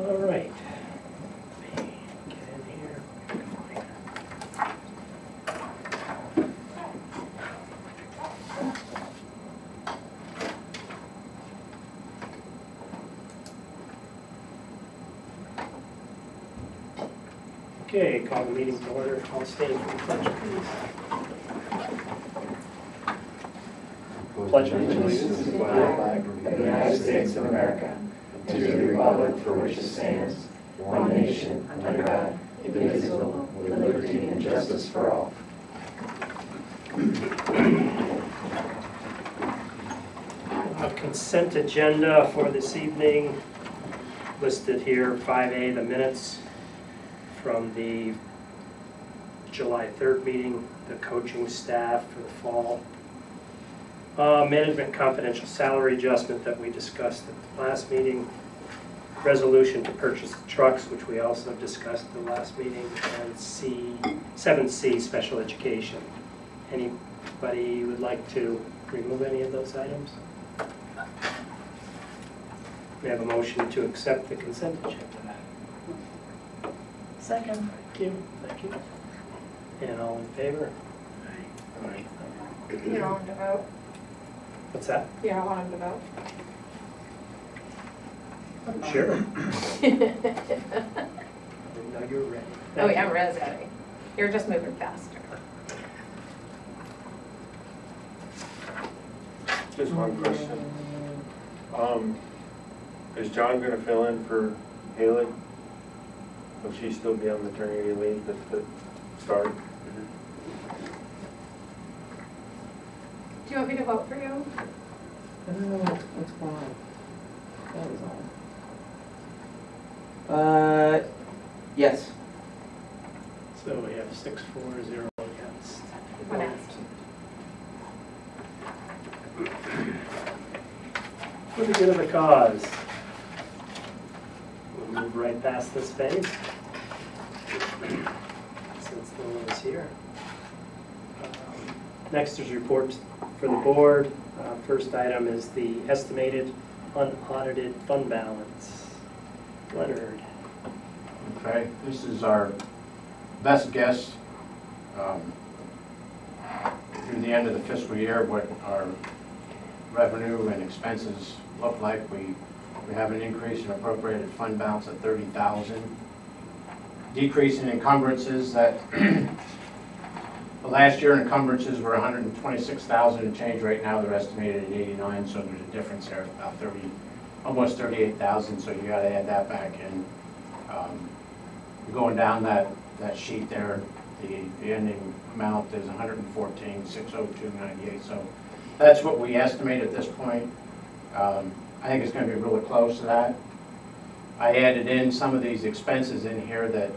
All right. Let me get in here. Okay, call the meeting to order. All stand for the pledge, please. Pledge allegiance to the flag of the United States of America, and to the republic for which it stands, one nation, under God, indivisible, with liberty and justice for all. A consent agenda for this evening, listed here, 5A, the minutes from the July 3rd meeting, the coaching staff for the fall. Management confidential salary adjustment that we discussed at the last meeting. Resolution to purchase trucks, which we also discussed at the last meeting. And 7C, special education. Anybody would like to remove any of those items? We have a motion to accept the consent agenda. Second. Thank you. Thank you. And all in favor? Aye. You don't want to vote? What's that? You don't want him to vote? Sure. I didn't know you were ready. Oh, yeah, I'm ready. You're just moving faster. Just one question. Is John gonna fill in for Haley? Will she still be on maternity leave at the start? Do you want me to vote for you? What's going on? That was on. Yes. So we have 6-4-0 against. One absent. For the good of the cause. We'll move right past this phase. Since no one is here. Next is reports for the board. First item is the estimated unaudited fund balance. Leonard. Okay, this is our best guess through the end of the fiscal year, what our revenue and expenses look like. We have an increase in appropriated fund balance of $30,000. Decrease in encumbrances that last year encumbrances were $126,000 and change. Right now they're estimated at 89, so there's a difference there of about almost 38,000. So you got to add that back in. Going down that sheet there, the ending amount is 114,602.98. So that's what we estimate at this point. I think it's going to be really close to that. I added in some of these expenses in here that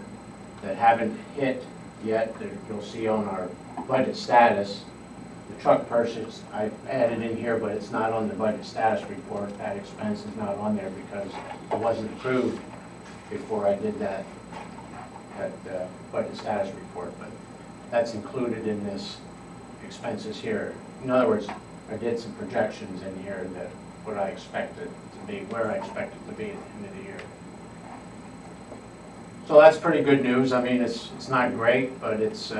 haven't hit yet, that you'll see on our budget status. The truck purchase I added in here, but it's not on the budget status report. That expense is not on there because it wasn't approved before I did that budget status report. But that's included in this expenses here. In other words, I did some projections in here that what I expected to be, where I expect it to be at the end of the year. So that's pretty good news. I mean, it's not great, but it's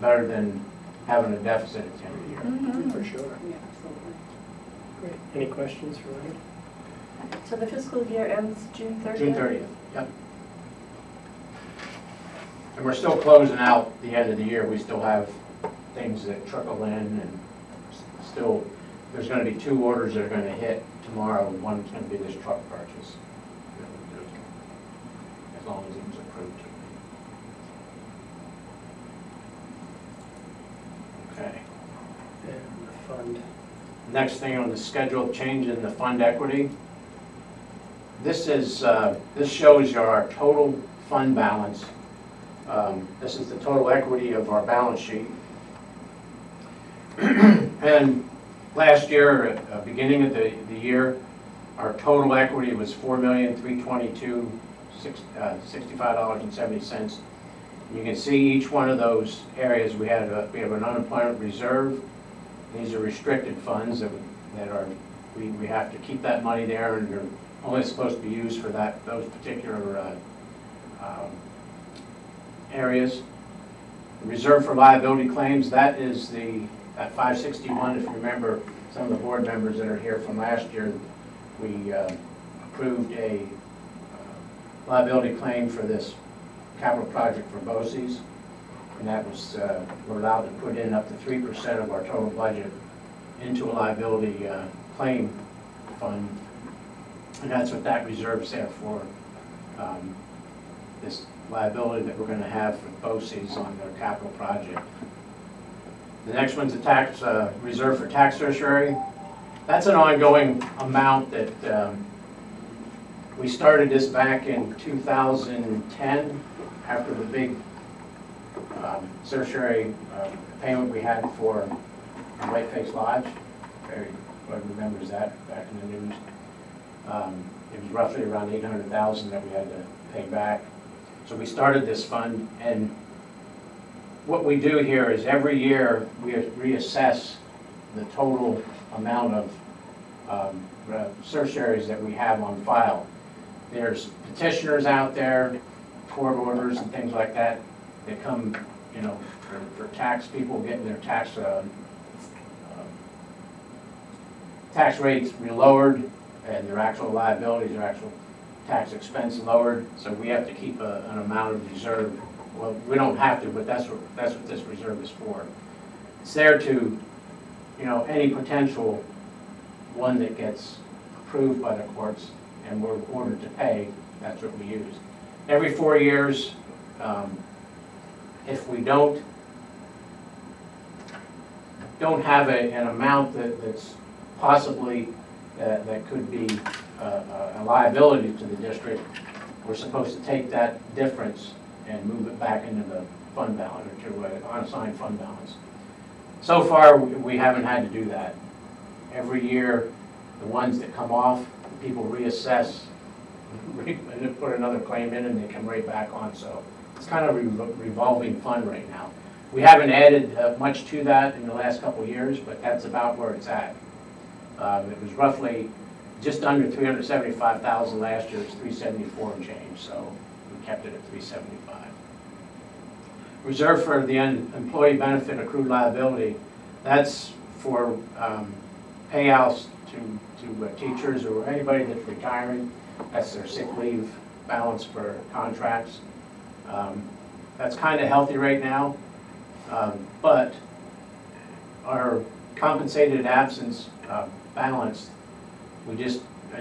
better than having a deficit at the end of the year. Mm-hmm. For sure. Yeah, absolutely. Great. Any questions for Leonard? So the fiscal year ends June 30th? June 30th, yep. And we're still closing out the end of the year. We still have things that trickle in, and still there's going to be 2 orders that are going to hit tomorrow. One's going to be this truck purchase, as long as it was approved. Okay. And the fund. Next thing on the schedule, change in the fund equity. This shows you our total fund balance. This is the total equity of our balance sheet. And last year, at the beginning of the year, our total equity was $4,322,65.70. You can see each one of those areas. We have an unemployment reserve. These are restricted funds that are we have to keep that money there, and you're only supposed to be used for those particular areas. The reserve for liability claims, that is at 561, if you remember, some of the board members that are here from last year, we approved a liability claim for this capital project for BOCES, and that was, we're allowed to put in up to 3% of our total budget into a liability claim fund, and that's what that reserve's there for, this liability that we're going to have for BOCES on their capital project. The next one's a tax reserve for tax tertiary. That's an ongoing amount that we started this back in 2010 after the big tertiary payment we had for Whiteface Lodge. Everybody remembers that back in the news. It was roughly around $800,000 that we had to pay back. So we started this fund, and what we do here is every year we reassess the total amount of certiaries that we have on file. There's petitioners out there, court orders and things like that. They come, you know, for tax people getting their tax rates lowered, and their actual liabilities, their actual tax expense lowered. So we have to keep an amount of reserve. Well, we don't have to, but that's what this reserve is for. It's there to, you know, any potential one that gets approved by the courts and we're ordered to pay, that's what we use. Every 4 years, if we don't have an amount that's possibly that could be a liability to the district, we're supposed to take that difference and move it back into the fund balance, or to an unassigned fund balance. So far, we haven't had to do that. Every year, the ones that come off, people reassess, and then put another claim in, and they come right back on. So it's kind of a revolving fund right now. We haven't added much to that in the last couple of years, but that's about where it's at. It was roughly just under $375,000 last year. It's $374 and change, so we kept it at $375. Reserve for the employee benefit accrued liability, that's for payouts to teachers or anybody that's retiring. That's their sick leave balance for contracts. That's kind of healthy right now, but our compensated absence balance, I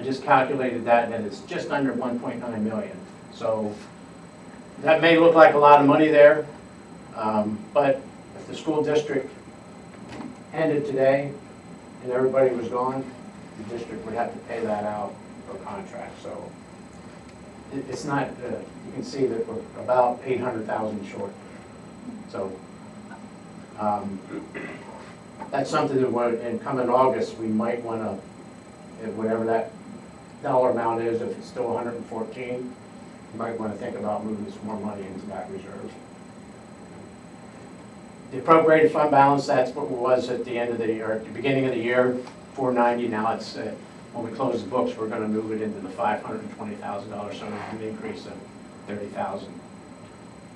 just calculated that, and it's just under 1.9 million. So that may look like a lot of money there, but if the school district ended today and everybody was gone, the district would have to pay that out for contract. So it's not, you can see that we're about 800,000 short. So that's something that in coming August, we might want to, whatever that dollar amount is, if it's still 114, you might want to think about moving some more money into that reserve. The appropriated fund balance, that's what it was at the end of the, or at the beginning of the year, 490. Now it's, when we close the books, we're going to move it into the $520,000, so an increase of $30,000.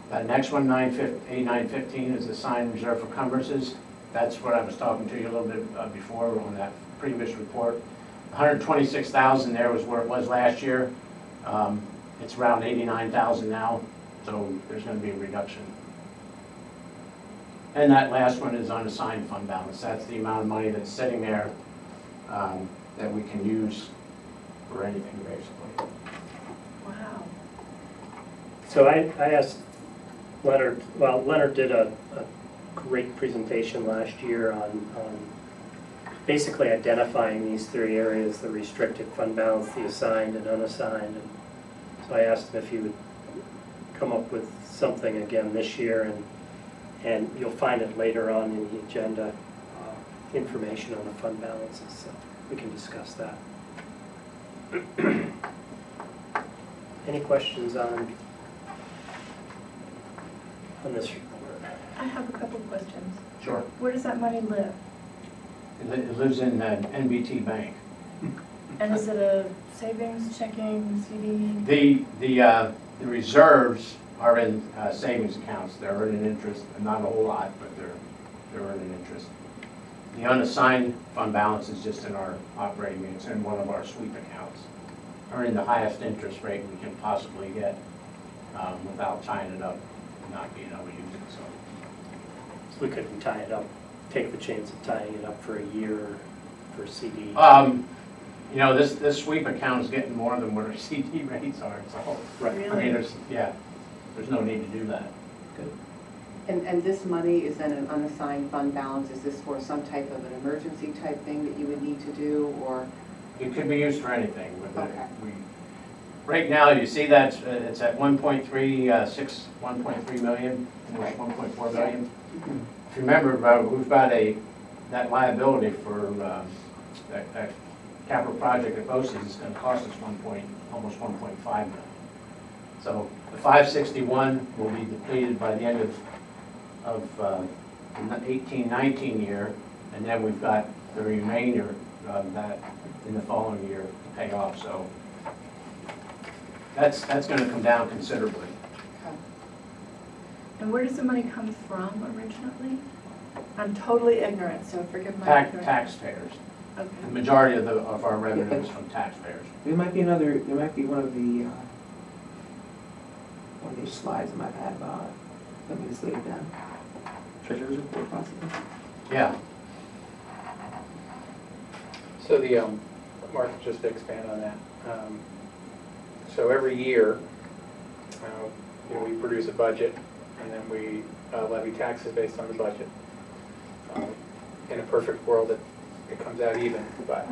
That next one, 8915, is assigned reserve for encumbrances. That's what I was talking to you a little bit before on that previous report. 126,000 there was where it was last year. It's around 89,000 now, so there's going to be a reduction. And that last one is unassigned fund balance. That's the amount of money that's sitting there that we can use for anything, basically. Wow. So I asked Leonard, well, Leonard did a great presentation last year on basically identifying these three areas: the restricted fund balance, the assigned and unassigned. And so I asked him if he would come up with something again this year, and you'll find it later on in the agenda, information on the fund balances, so we can discuss that. Any questions on this report? I have a couple questions. Sure. Where does that money live? It lives in NBT Bank. And is it a savings, checking, CD? The reserves are in savings accounts. They're earning interest, not a whole lot, but they're earning interest. The unassigned fund balance is just in our operating, it's in one of our sweep accounts, earning the highest interest rate we can possibly get without tying it up and not being able to use it. So So we couldn't tie it up, take the chance of tying it up for a year for CD. you know, this sweep account is getting more than what our CD rates are, so. Right. I mean, Really? there's no need to do that. And this money is in an unassigned fund balance, is this for some type of an emergency type thing that you would need to do, or? It could be used for anything with it. Okay. Right now, you see that it's at 1.3 million, almost 1.4 billion. If you remember, we've got that liability for that capital project at BOCES is going to cost us almost 1.5 million. So the 561 will be depleted by the end of the 18-19 year, and then we've got the remainder of that in the following year to pay off. So that's going to come down considerably. And where does the money come from originally? I'm totally ignorant, so forgive my ignorance. Taxpayers. Okay. The majority of our revenue is from taxpayers. There might be one of these slides I might have about, let me just lay it down. Treasurer's report possibly. Yeah. So Martha, just to expand on that. So every year, we produce a budget, and then we levy taxes based on the budget. In a perfect world, it comes out even, but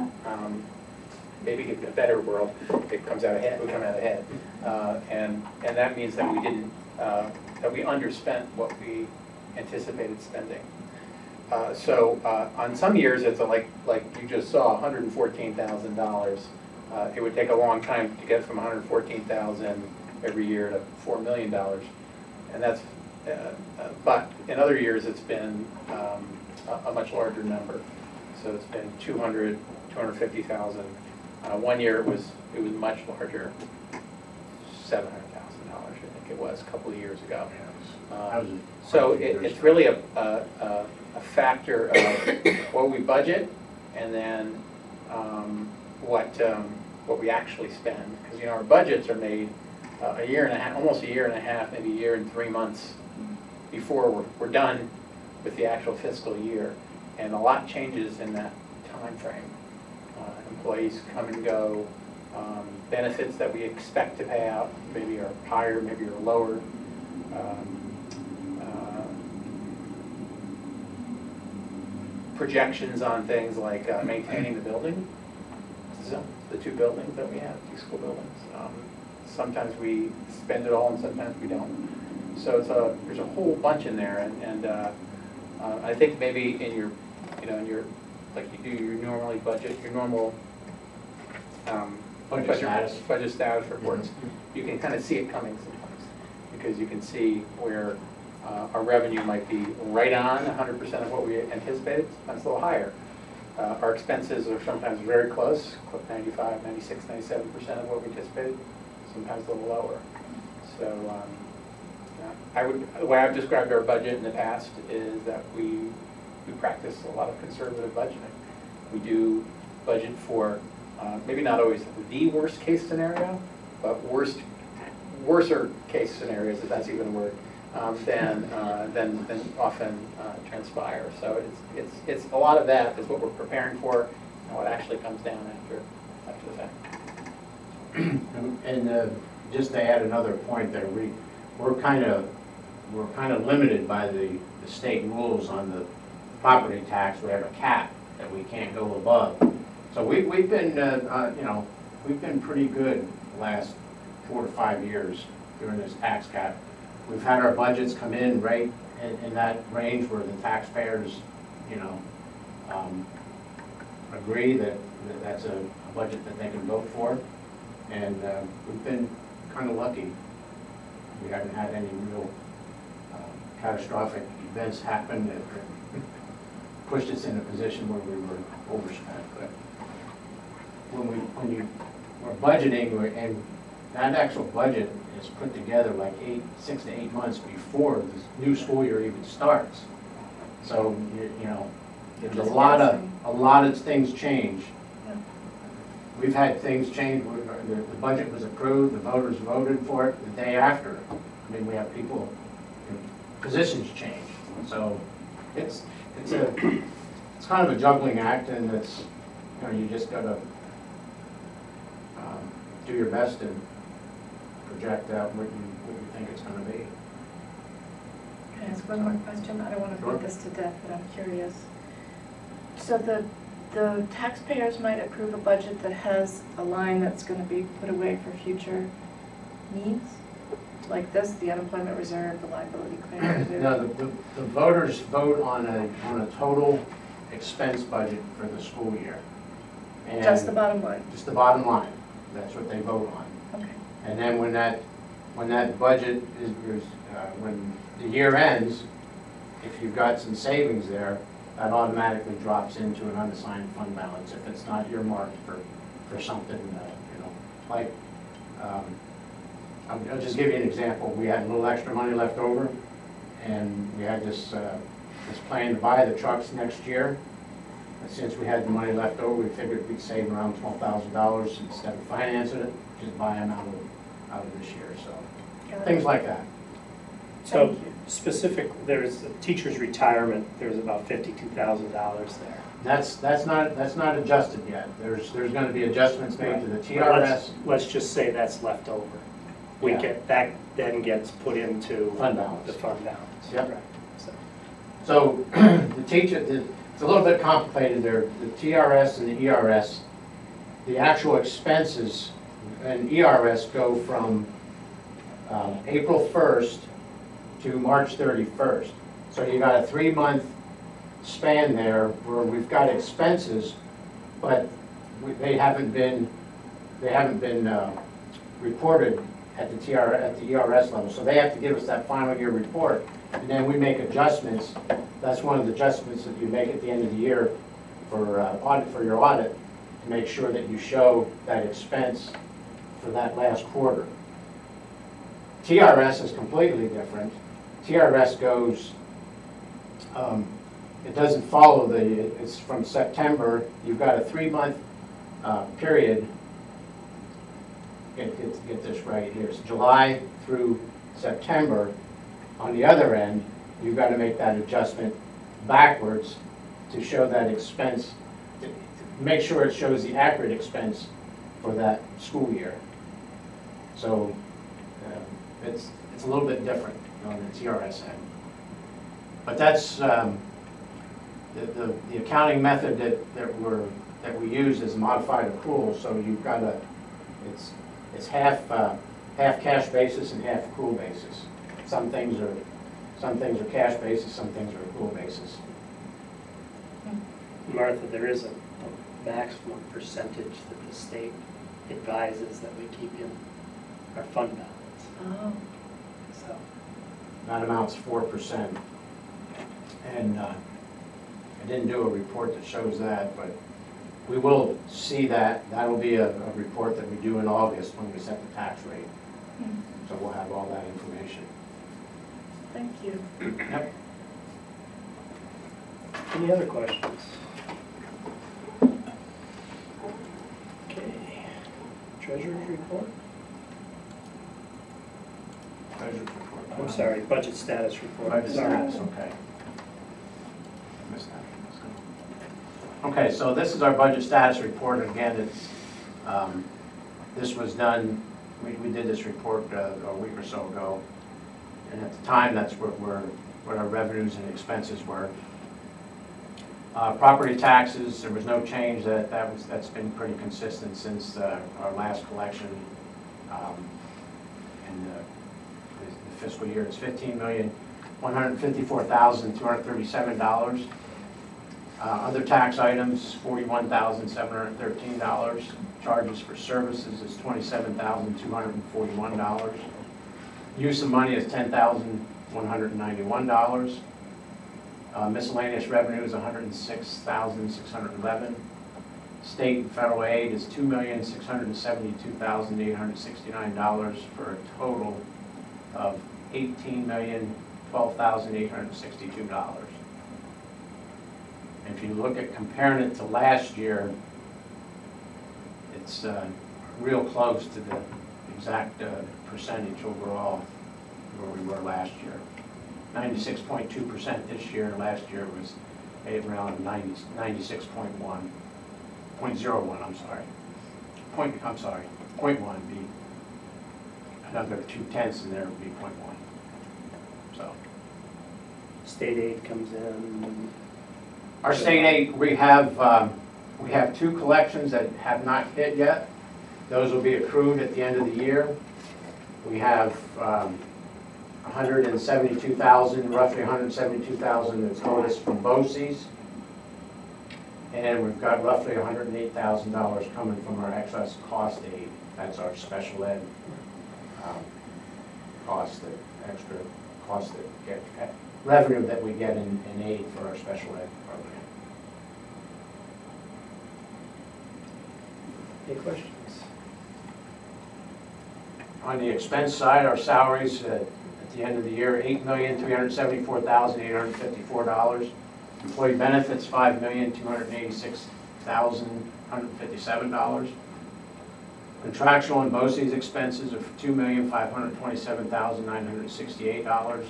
maybe in a better world, it comes out ahead. We come out ahead, and that means that we didn't that we underspent what we anticipated spending. So on some years, it's like you just saw, $114,000. It would take a long time to get from $114,000 every year to $4 million, and that's. But in other years, it's been a much larger number. So it's been 250,000. One year it was much larger, $700,000. I think it was a couple of years ago. So it's really a factor of what we budget and then what we actually spend. Because our budgets are made a year and a half, almost a year and a half, maybe a year and 3 months before we're done with the actual fiscal year. And a lot changes in that time frame. Employees come and go. Benefits that we expect to pay out maybe are higher, maybe are lower. Projections on things like maintaining the building, the 2 buildings that we have, 2 school buildings. Sometimes we spend it all, and sometimes we don't. So there's a whole bunch in there, and I think maybe in your like you do your normally budget, your normal budget status reports, you can kind of see it coming sometimes, because you can see where our revenue might be right on 100% of what we anticipated, sometimes a little higher. Our expenses are sometimes very close, 95, 96, 97% of what we anticipated, sometimes a little lower. So the way I've described our budget in the past is that we practice a lot of conservative budgeting. We do budget for maybe not always the worst case scenario, but worser case scenarios, if that's even a word, than often transpire. So it's a lot of that is what we're preparing for, and what actually comes down after the fact. And just to add another point there, we're kind of limited by the state rules on the property tax. We have a cap that we can't go above. So we've been we've been pretty good the last 4 to 5 years during this tax cap. We've had our budgets come in right in that range where the taxpayers agree that that's a budget that they can vote for, and we've been kind of lucky. We haven't had any real catastrophic events happen that pushed us in a position where we were overspent. But we're budgeting, and that actual budget is put together like 6 to 8 months before the new school year even starts. So, you know, there's a lot of things change. Yeah. We've had things change, the budget was approved, the voters voted for it the day after. I mean, we have people, positions change. So it's kind of a juggling act, and it's, you know, you just gotta do your best to project out what you think it's gonna be. Can I ask one more question? I don't want to Sure. beat this to death, but I'm curious. So the taxpayers might approve a budget that has a line that's going to be put away for future needs? Like this, the unemployment reserve, the liability claim reserve? No, the voters vote on a total expense budget for the school year. And Just the bottom line? Just the bottom line. That's what they vote on. Okay. And then when that budget is when the year ends, if you've got some savings there, that automatically drops into an unassigned fund balance if it's not earmarked for something, you know, like, I'll just give you an example. We had a little extra money left over, and we had this plan to buy the trucks next year. And since we had the money left over, we figured we'd save around $12,000 instead of financing it, just buy them out of this year, so things like that. So Thank you. specific, there's a teacher's retirement, there's about $52,000 there. That's not adjusted yet. There's going to be adjustments made to the But TRS let's just say that's left over. We Yeah. get, that then gets put into fund balance. the fund balance. Yep. Right. So, So the teacher, it's a little bit complicated there. The TRS and the ERS, the actual expenses in ERS go from April 1st to March 31st. So you got a 3-month span there where we've got expenses, but they haven't been reported at the ERS level. So they have to give us that final year report, and then we make adjustments. That's one of the adjustments that you make at the end of the year for your audit, to make sure that you show that expense for that last quarter. TRS is completely different. TRS goes, it doesn't follow it's from September. You've got a 3-month period. Get this right here. It's July through September. On the other end, you've got to make that adjustment backwards to show that expense, to make sure it shows the accurate expense for that school year. So it's a little bit different on the TRS end. But that's the accounting method that we use is modified accrual. So you've got it's half cash basis and half accrual basis. Some things are cash basis, some things are accrual basis. Martha, there is a maximum percentage that the state advises that we keep in our fund balance. Oh, So, That amount's 4%. And I didn't do a report that shows that, but we will see that. That'll be a report that we do in August when we set the tax rate. So we'll have all that information. thank you. Yep. any other questions? Okay. Treasurer's report? Treasurer's report. I'm sorry, budget status report. Budget Sorry. status, okay. I missed that. Okay, so this is our budget status report. Again, it's, this was done, we did this report a week or so ago. And at the time, that's what our revenues and expenses were. Property taxes, there was no change. That's been pretty consistent since our last collection. And the fiscal year is $15,154,237. Other tax items, $41,713. Charges for services is $27,241. Use of money is $10,191. Miscellaneous revenue is $106,611. State and federal aid is $2,672,869 for a total of $18,012,862. If you look at comparing it to last year, it's real close to the exact percentage overall where we were last year. 96.2% this year. Last year was around 96.1. 0.01, I'm sorry. 0.1 be another 0.2 in there would be 0.1. So State aid comes in. our state aid, we have 2 collections that have not hit yet. Those will be accrued at the end of the year. We have 172,000, roughly 172,000 that's notice from BOCES. And we've got roughly $108,000 coming from our excess cost aid. That's our special ed extra cost that get revenue that we get in aid for our special ed program. Any questions? On the expense side, our salaries at the end of the year, $8,374,854. Employee benefits, $5,286,157. Contractual and BOCES expenses of $2,527,968.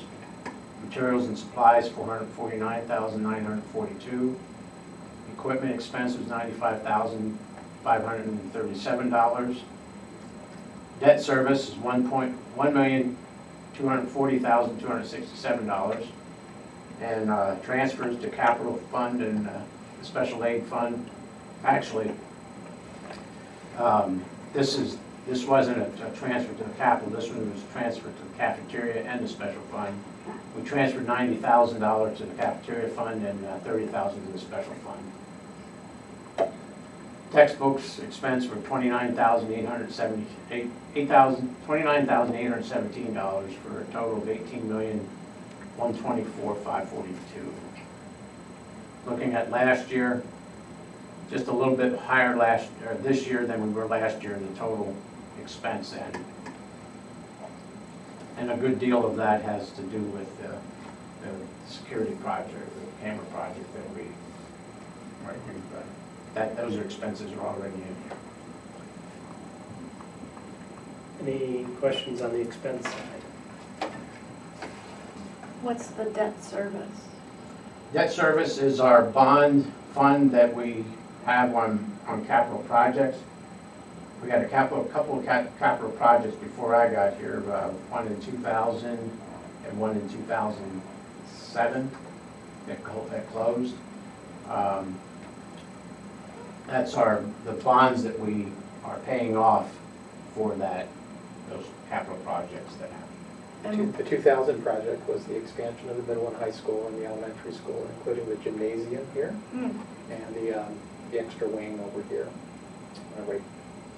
Materials and supplies, $449,942. Equipment expense was $95,537. Debt service is $1,240,267. And transfers to capital fund and special aid fund. Actually, this wasn't a transfer to the capital. This one was transferred to the cafeteria and the special fund. We transferred $90,000 to the cafeteria fund and $30,000 to the special fund. Textbooks expense were $29,817 for a total of $18,124,542. Looking at last year, just a little bit higher this year than we were last year in the total expense end. And a good deal of that has to do with the security project, the camera project that those expenses are already in here. Any questions on the expense side? What's the debt service? Debt service is our bond fund that we have on capital projects. We had a couple of capital projects before I got here, one in 2000 and one in 2007 that closed. That's the bonds that we are paying off for those capital projects that happen. The 2000 project was the expansion of the middle and high school and the elementary school, including the gymnasium here and the extra wing over here. Right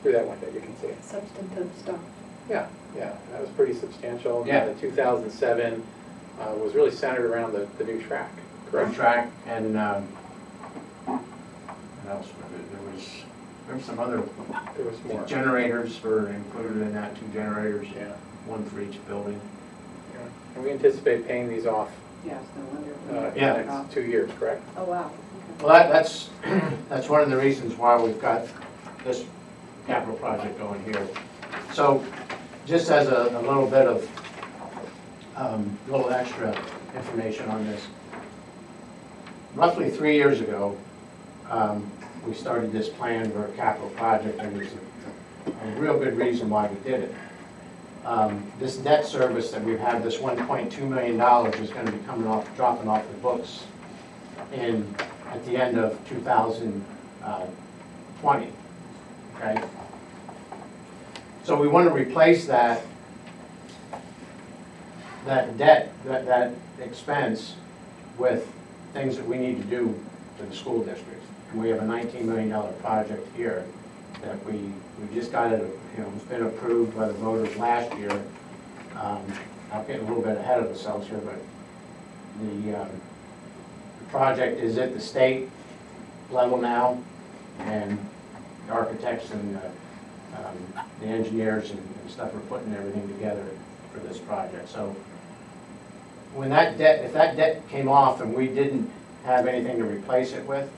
through that window, you can see it. Substantive stuff. Yeah, that was pretty substantial. Yeah. The 2007 was really centered around the new track, correct? New track and what else? There was some other. There was more. Generators were included in that. 2 generators. Yeah. One for each building. Yeah. And we anticipate paying these off Yes, no wonder. in the next 2 years, correct? Oh, wow. Well, that's one of the reasons why we've got this capital project going here. So, just as a little bit of little extra information on this, roughly 3 years ago, we started this plan for a capital project, and there's a real good reason why we did it. This debt service that we've had, this $1.2 million, is going to be dropping off the books at the end of 2020. Okay. So we want to replace that debt, that expense, with things that we need to do to the school districts. And we have a $19 million project here that we just got it. It's been approved by the voters last year. I'm getting a little bit ahead of ourselves here, but the project is at the state level now, and the architects and the engineers and stuff are putting everything together for this project. So when that debt, if that debt came off and we didn't have anything to replace it with,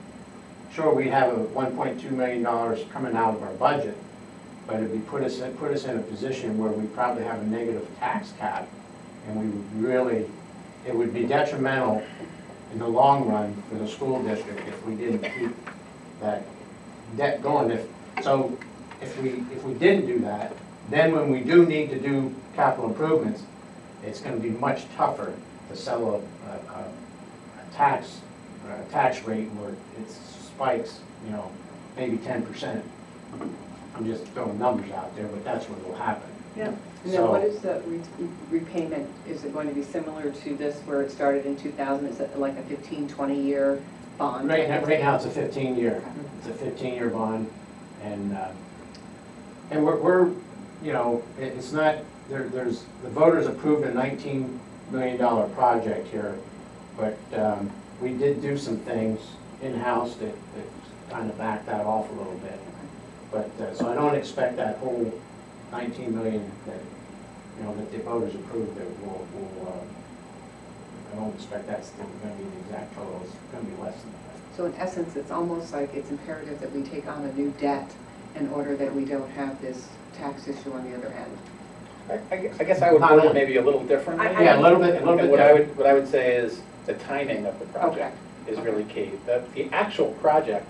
sure, we'd have a $1.2 million coming out of our budget, but it'd be put us in a position where we probably have a negative tax cap, and we would really, it would be detrimental in the long run for the school district if we didn't keep that debt going. If we didn't do that, then when we do need to do capital improvements, it's going to be much tougher to sell a tax rate where it spikes, you know, maybe 10%. I'm just throwing numbers out there, but that's what will happen. Yeah. And then what is the repayment? Is it going to be similar to this where it started in 2000? Is it like a 15, 20-year bond? Right now it's a 15-year. It's a 15-year bond, and we're you know, it's not there's the voters approved a $19 million project here, but we did do some things in-house that kind of backed that off a little bit. But so I don't expect that whole 19 million that, you know, that the voters approved that I don't expect that's going to be the exact total. It's going to be less than that. So in essence, it's almost like it's imperative that we take on a new debt in order that we don't have this tax issue on the other end. I guess I would word it maybe a little differently. Yeah, a little bit. And what I would say is the timing of the project is really key. The actual project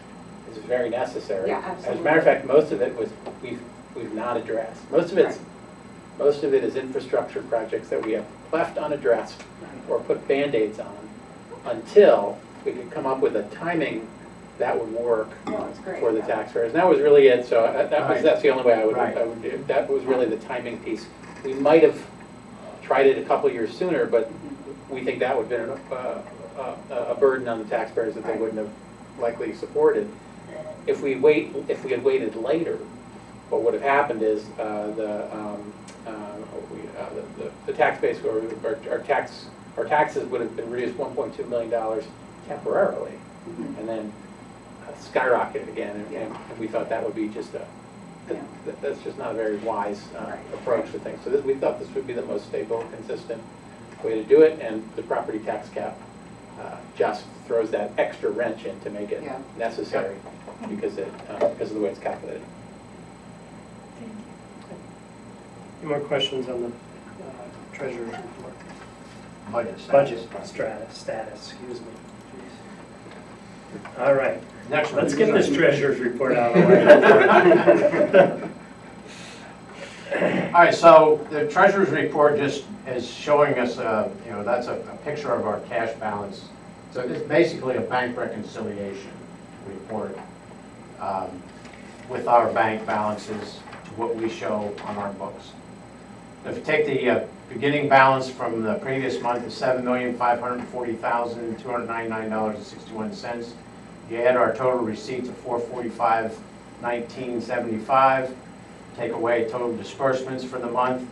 is very necessary. Yeah, absolutely. As a matter of fact, most of it we've not addressed. Most of it is infrastructure projects that we have left unaddressed or put Band-Aids on until we could come up with a timing that would work for the taxpayers. And that was really it. So that's the only way I would do. That was really the timing piece. We might have tried it a couple years sooner, but we think that would have been a burden on the taxpayers that they wouldn't have likely supported. If we had waited later, what would have happened is the tax base or our taxes would have been reduced $1.2 million temporarily, and then skyrocketed again. And we thought that would be just that's just not a very wise approach to things. So we thought this would be the most stable, consistent way to do it, and the property tax cap just throws that extra wrench in to make it necessary because of the way it's calculated. Thank you. Any more questions on the treasurer's report? Budget status, excuse me. Jeez. All right. Next one. Let's get this treasurer's report out of the way. All right, so the treasurer's report just is showing us, you know, that's a picture of our cash balance. So it's basically a bank reconciliation report with our bank balances to what we show on our books. If you take the beginning balance from the previous month of $7,540,299.61, you add our total receipts of $445,1975, take away total disbursements for the month,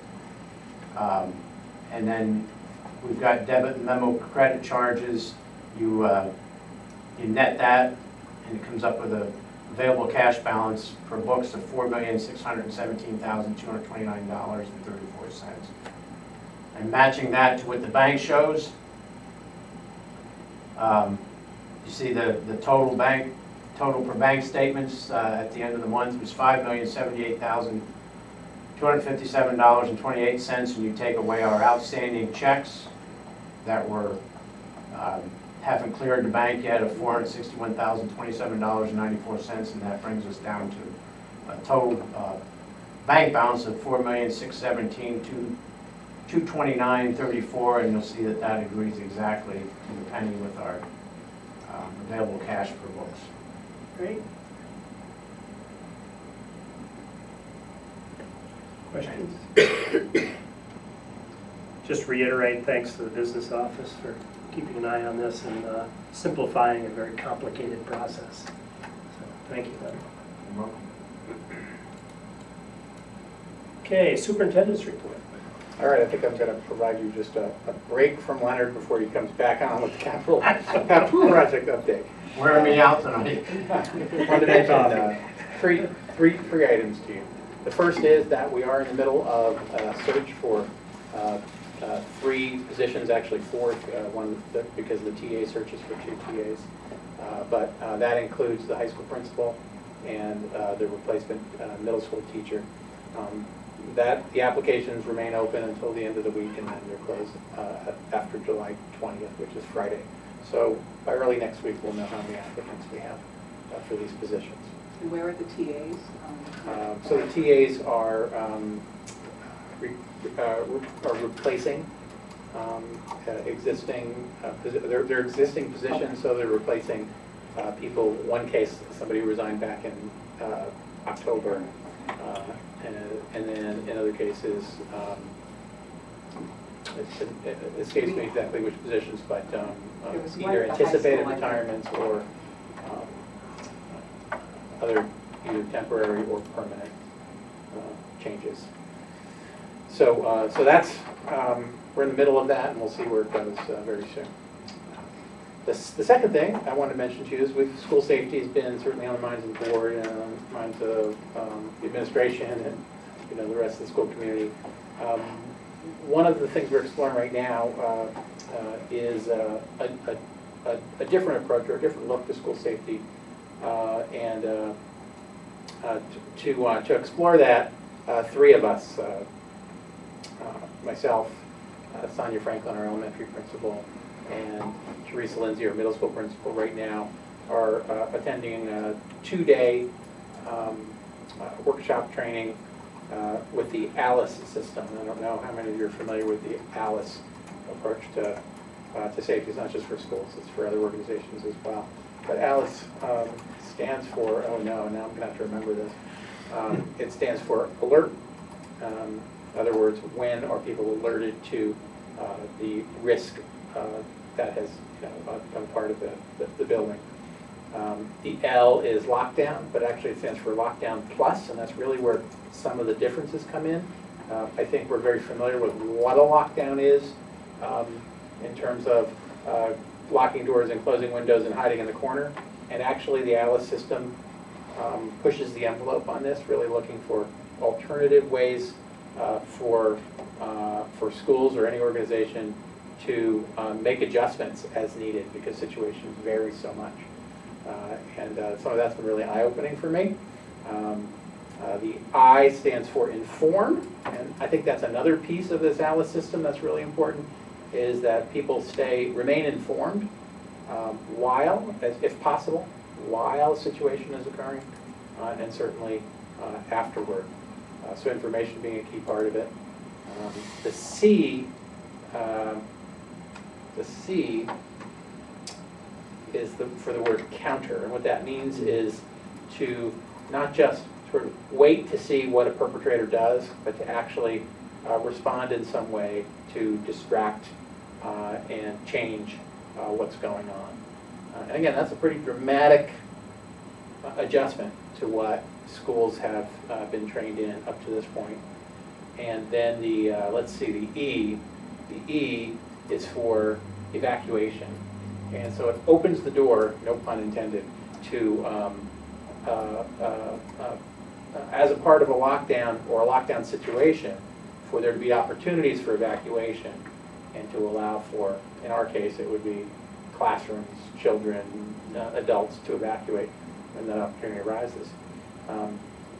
and then we've got debit and memo credit charges. You net that, and it comes up with a available cash balance for books of $4,617,229.34. And matching that to what the bank shows, you see the total per bank statements at the end of the month was $5,078,257.28, and you take away our outstanding checks that were haven't cleared the bank yet of $461,027.94, and that brings us down to a total bank balance of $4,617,229.34, and you'll see that that agrees exactly to the penny with our available cash for books. Great. Questions? Just reiterate thanks to the business office for keeping an eye on this and simplifying a very complicated process. So, thank you, Leonard. You're welcome. Okay, superintendent's report. All right, I think I'm going to provide you just a break from Leonard before he comes back on with the capital project update. Wear me out tonight. I wanted to mention three items to you. The first is that we are in the middle of a search for 3 positions, actually 4, because the TA searches for 2 TAs. But that includes the high school principal and the replacement middle school teacher. The applications remain open until the end of the week, and then they're closed after July 20th, which is Friday. So by early next week, we'll know how many applicants we have for these positions. And where are the TAs? So the TAs are replacing existing, they're existing positions, so they're replacing people. One case, somebody resigned back in October, and then in other cases, it escapes me exactly which positions, but either anticipated retirements or other either temporary or permanent changes. So that's, we're in the middle of that, and we'll see where it goes very soon. The second thing I wanted to mention to you is school safety has been certainly on the minds of the board and on the minds of the administration and the rest of the school community. One of the things we're exploring right now is a different approach or a different look to school safety, and to explore that, 3 of us, myself, Sonia Franklin, our elementary principal, and Teresa Lindsay, our middle school principal, right now are attending a 2-day workshop training with the ALICE system. I don't know how many of you are familiar with the ALICE approach to safety. It's not just for schools, it's for other organizations as well. But ALICE stands for, oh no, now I'm going to have to remember this. It stands for alert. In other words, when are people alerted to the risk that has become part of the building. The L is lockdown, but actually it stands for lockdown plus, and that's really where some of the differences come in. I think we're very familiar with what a lockdown is in terms of locking doors and closing windows and hiding in the corner. And actually the ALICE system pushes the envelope on this, really looking for alternative ways for schools or any organization to make adjustments as needed, because situations vary so much. And some of that's been really eye-opening for me. The I stands for inform, and I think that's another piece of this ALICE system that's really important, is that people remain informed while, if possible, while a situation is occurring, and certainly afterward. So information being a key part of it. The C is for the word counter, and what that means is to not just sort of wait to see what a perpetrator does, but to actually respond in some way to distract and change what's going on. And again, that's a pretty dramatic adjustment to what schools have been trained in up to this point. And then the, let's see, the E. The E is for evacuation. And so it opens the door, no pun intended, to, as a part of a lockdown or a lockdown situation, for there to be opportunities for evacuation and to allow for, in our case, it would be classrooms, children, adults to evacuate when that opportunity arises.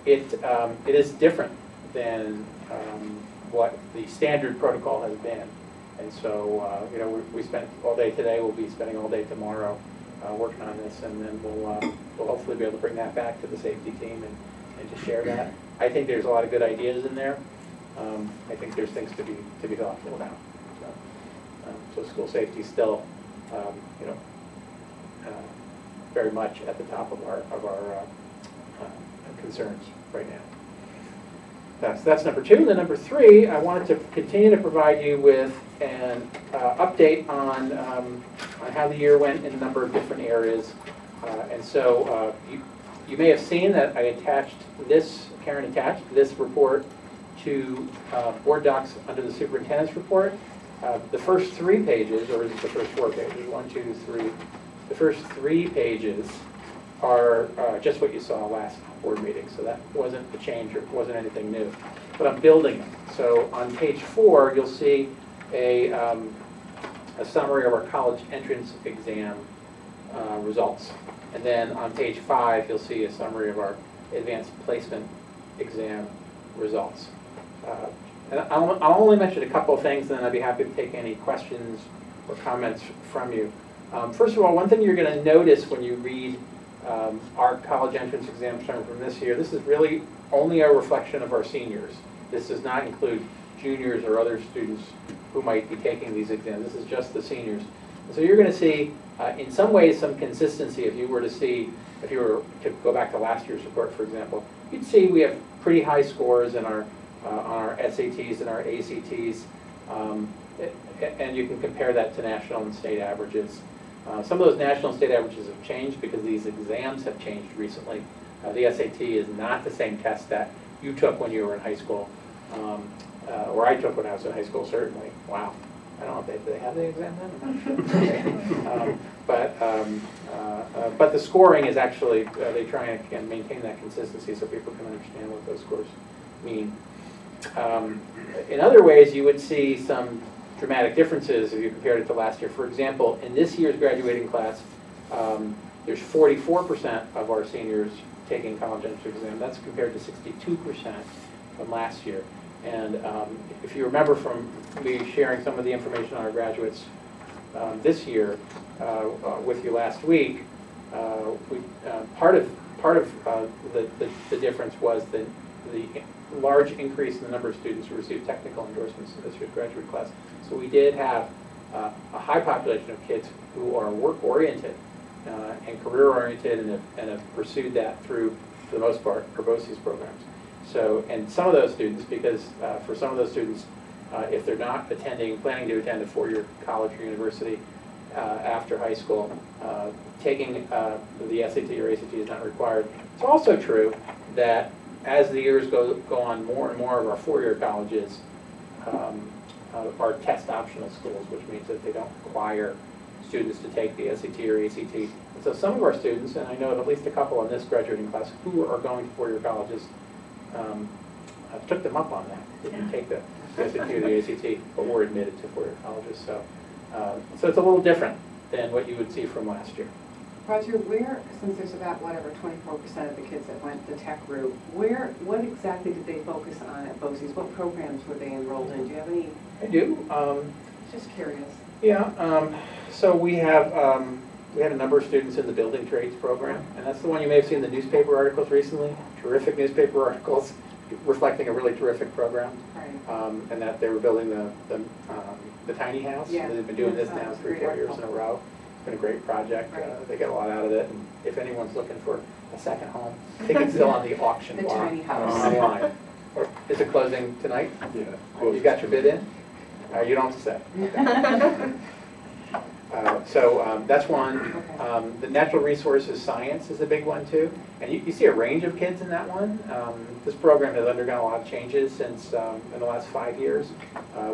It is different than what the standard protocol has been. And so, we spent all day today, we'll be spending all day tomorrow working on this, and then we'll hopefully be able to bring that back to the safety team and to share that. I think there's a lot of good ideas in there. I think there's things to be thoughtful about. So school safety is still, very much at the top of our concerns right now. That's number 2. Then number 3, I wanted to continue to provide you with an update on how the year went in a number of different areas. And so you may have seen that I attached this, Karen attached this report to board docs under the superintendent's report. The first 3 pages, or is it the first 4 pages? 1, 2, 3. The first 3 pages are just what you saw last board meeting, so that wasn't a change or wasn't anything new. But I'm building them. So on page 4, you'll see a summary of our college entrance exam results. And then on page 5, you'll see a summary of our advanced placement exam results. And I'll only mention a couple of things, and then I'd be happy to take any questions or comments from you. First of all, one thing you're going to notice when you read our college entrance exam summary from this year, this is really only a reflection of our seniors. This does not include juniors or other students who might be taking these exams. This is just the seniors. And so you're going to see, in some ways, some consistency. If you were to go back to last year's report, for example, you'd see we have pretty high scores in our on our SATs and our ACTs, and you can compare that to national and state averages. Some of those national and state averages have changed because these exams have changed recently. The SAT is not the same test that you took when you were in high school, or I took when I was in high school, certainly. Wow. I don't know if they have the exam then. But the scoring is actually, they try and maintain that consistency so people can understand what those scores mean. In other ways, you would see some dramatic differences if you compared it to last year. For example, in this year's graduating class, there's 44% of our seniors taking college entrance exam. That's compared to 62% from last year. And if you remember from me sharing some of the information on our graduates this year with you last week, part of the difference was the large increase in the number of students who received technical endorsements in this year's graduate class. So we did have a high population of kids who are work-oriented and career-oriented and have pursued that through, for the most part, Herbosi's programs. So, and some of those students, because for some of those students, if they're not planning to attend a 4-year college or university after high school, taking the SAT or ACT is not required. It's also true that as the years go on, more and more of our 4-year colleges are test optional schools, which means that they don't require students to take the SAT or ACT. And so some of our students, and I know of at least a couple in this graduating class who are going to 4-year colleges, took them up on that. Didn't take the SAT or the ACT, but were admitted to 4-year colleges. So it's a little different than what you would see from last year. Roger, where, since there's about, whatever, 24% of the kids that went the tech route, what exactly did they focus on at BOCES? What programs were they enrolled in? Do you have any? I do. Just curious. Yeah, so we had a number of students in the building trades program, and that's the one you may have seen in the newspaper articles recently. Terrific newspaper articles reflecting a really terrific program. Right. And that they were building the tiny house. Yeah. They've been doing this That now sounds 3 or 4 years in a row. It's been a great project. Right. They get a lot out of it. And if anyone's looking for a second home, I think it's still on the auction The block tiny house. online. Or is it closing tonight? Yeah. You got your bid in? You don't have to say. Okay. So that's one. Okay. The natural resources science is a big one too. And you see a range of kids in that one. This program has undergone a lot of changes since in the last 5 years.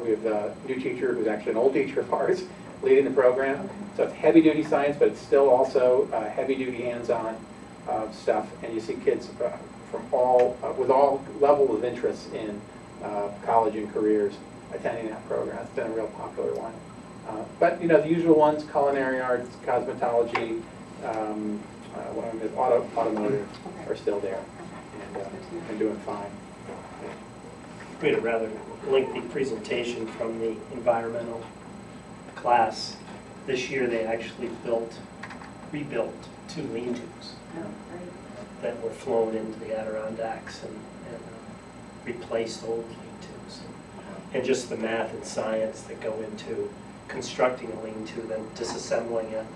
We have a new teacher who's actually an old teacher of ours leading the program. Okay. So it's heavy duty science, but it's still also heavy duty hands-on stuff. And you see kids from with all levels of interest in college and careers attending that program. It's been a real popular one. But you know, the usual ones: culinary arts, cosmetology, automotive are still there and doing fine. We had a rather lengthy presentation from the environmental class. This year they actually rebuilt 2 lean-tos Oh, great. that were flown into the Adirondacks and replaced old lean-tos. And just the math and science that go into constructing a lean-to, then disassembling it,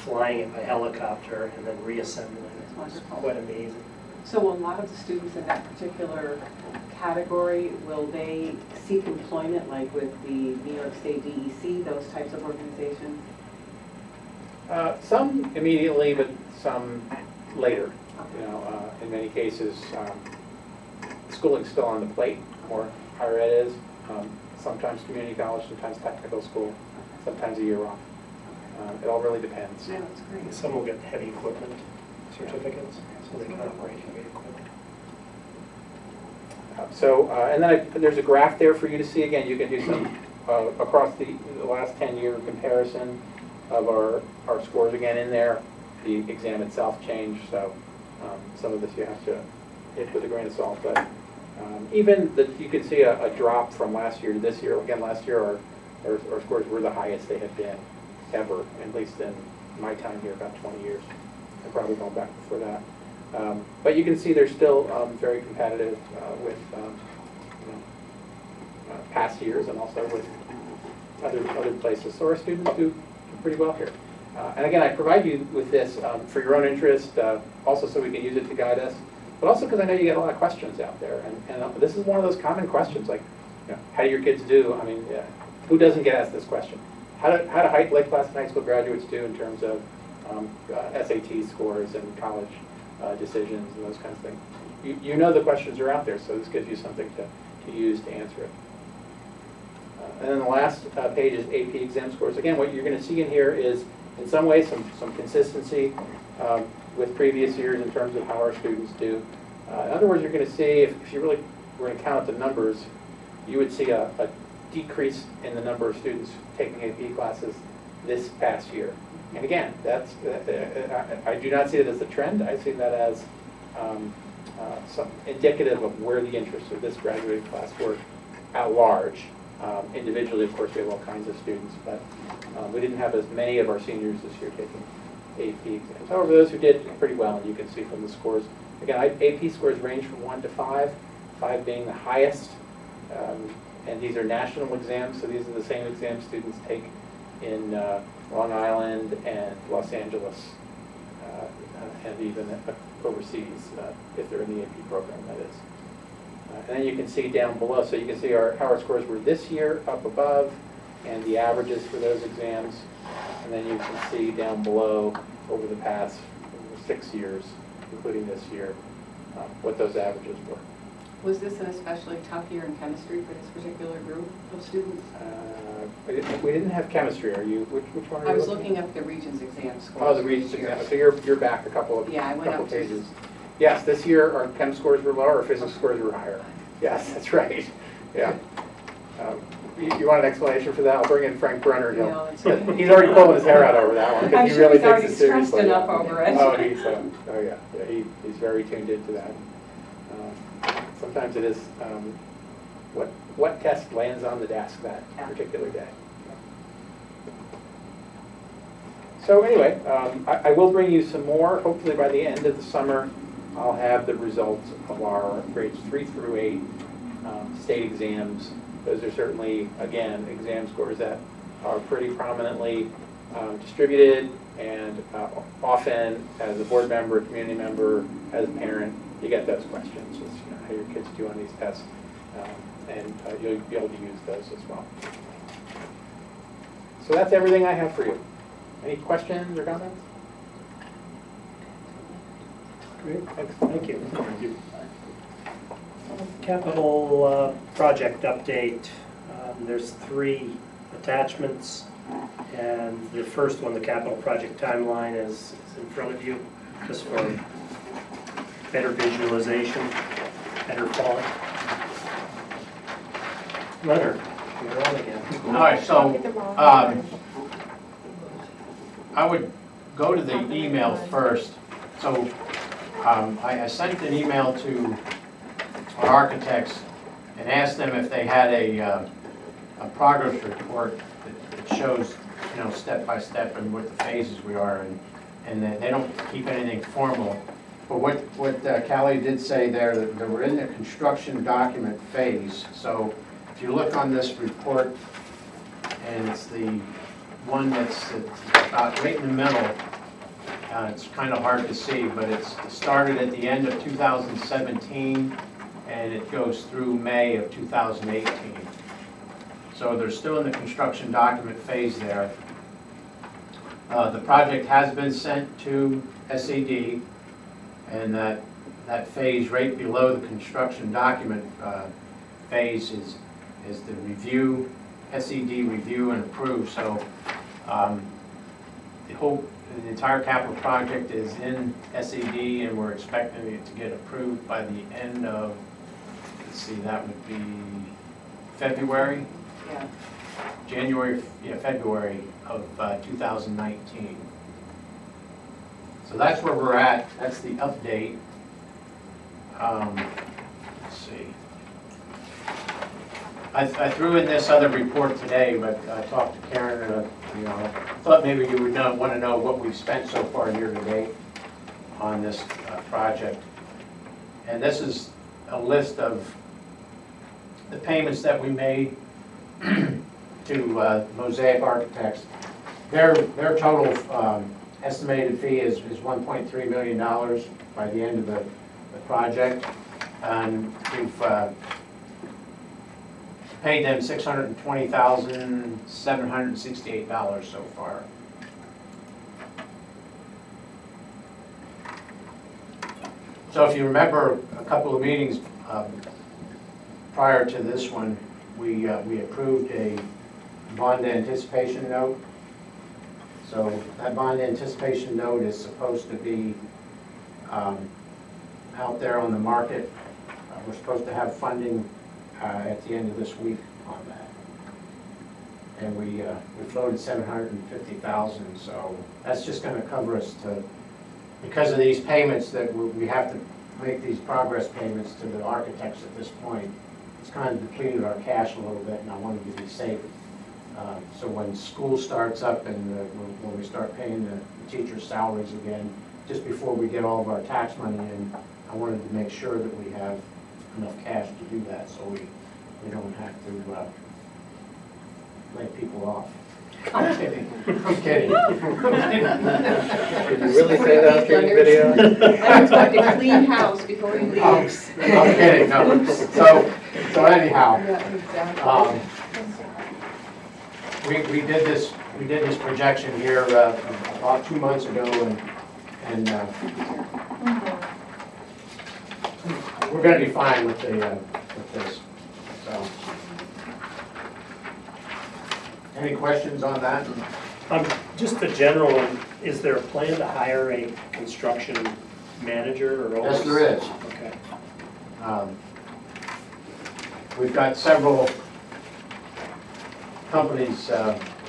flying it by helicopter, and then reassembling it. It's Wonderful. quite amazing. So a lot of the students in that particular category, will they seek employment like with the New York State DEC, those types of organizations? Some immediately, but some later. You know, in many cases, schooling's still on the plate, or higher ed is. Sometimes community college, sometimes technical school, sometimes a year off. It all really depends. Yeah, that's great. Some will get heavy equipment certificates, so they can operate heavy equipment. And then there's a graph there for you to see. Again, you can do some across the last 10-year comparison of our scores again in there. The exam itself changed, so some of this you have to hit with a grain of salt. But even you can see a drop from last year to this year. Again, last year our scores were the highest they had been ever, at least in my time here, about 20 years. I'm probably going back before that. But you can see they're still very competitive with past years and also with other places. So our students do pretty well here. And again, I provide you with this for your own interest, also so we can use it to guide us, but also because I know you get a lot of questions out there. And this is one of those common questions, like, how do your kids do? I mean, who doesn't get asked this question? How do late class and high school graduates do in terms of SAT scores and college decisions and those kinds of things? You know the questions are out there, so this gives you something to use to answer it. And then the last page is AP exam scores. Again, what you're going to see in here is, in some ways, some consistency with previous years in terms of how our students do. In other words, you're going to see, if you really were going to count the numbers, you would see a decrease in the number of students taking AP classes this past year. And again, that's I do not see it as a trend. I see that as some indicative of where the interests of this graduating class were at large. Individually, of course, we have all kinds of students, but we didn't have as many of our seniors this year taking AP exams. However, those who did pretty well, and you can see from the scores. Again, AP scores range from 1 to 5, 5 being the highest. And these are national exams, so these are the same exams students take in Long Island and Los Angeles, and even overseas, if they're in the AP program, that is. And then you can see down below, so you can see how our scores were this year up above, and the averages for those exams. And then you can see down below over the past 6 years, including this year, what those averages were. Was this an especially tough year in chemistry for this particular group of students? We didn't have chemistry. Are you? Which one are you? I was looking up the Regents exam scores. Oh, the Regents exam. So you're back a couple of pages. Yes, this year our chem scores were lower, our physics scores were higher. Yes, that's right. Yeah. You want an explanation for that? I'll bring in Frank Brunner. He's already pulling his hair out over that one because he really takes it seriously. I'm sure he's already stressed enough over it. He's very tuned into that. Sometimes it is what test lands on the desk that particular day. So anyway, I will bring you some more. Hopefully by the end of the summer, I'll have the results of our grades 3 through 8 state exams. Those are certainly, again, exam scores that are pretty prominently distributed, and often as a board member, a community member, as a parent, you get those questions. It's, how your kids do on these tests, and you'll be able to use those as well. So that's everything I have for you. Any questions or comments? Great, thank you. Capital project update. There's 3 attachments, and the first one, the capital project timeline, is in front of you, just for better visualization, better font. Leonard, you're on again. All right, so I would go to the email first. So I sent an email to our architects and asked them if they had a progress report that shows, step by step and what the phases we are in, and that they don't keep anything formal. But what Callie did say there, that we're in the construction document phase. So if you look on this report, and it's the one that's about right in the middle, it's kind of hard to see, but it's started at the end of 2017, and it goes through May of 2018. So they're still in the construction document phase there. The project has been sent to SED, and that that phase right below the construction document phase is the review, SED review and approve. So the entire capital project is in SED, and we're expecting it to get approved by the end of, let's see, that would be February, Yeah. February of 2019. So that's where we're at. That's the update. Let's see. I threw in this other report today, but I talked to Karen, and thought maybe you would want to know what we've spent so far year to date on this project. And this is a list of the payments that we made to Mosaic Architects. Their total estimated fee is $1.3 million by the end of the project. And we've paid them $620,768 so far. So if you remember a couple of meetings prior to this one, we approved a bond anticipation note. So that bond anticipation note is supposed to be out there on the market. We're supposed to have funding at the end of this week on that. And we floated $750,000, so that's just going to cover us to, because of these payments that we have to make these progress payments to the architects at this point. It's kind of depleted our cash a little bit, and I wanted to be safe. So when school starts up and when we start paying the teachers' salaries again, just before we get all of our tax money in, I wanted to make sure that we have enough cash to do that, so we don't have to lay people off. I'm kidding. I'm kidding. Did you really say that on the video? I was going to clean house before he leaves. I'm kidding. No. So anyhow, Yeah, exactly. we did this projection here about 2 months ago, and we're going to be fine with this. So, any questions on that? Just a general one, is there a plan to hire a construction manager or? Yes, there is. Okay. We've got several companies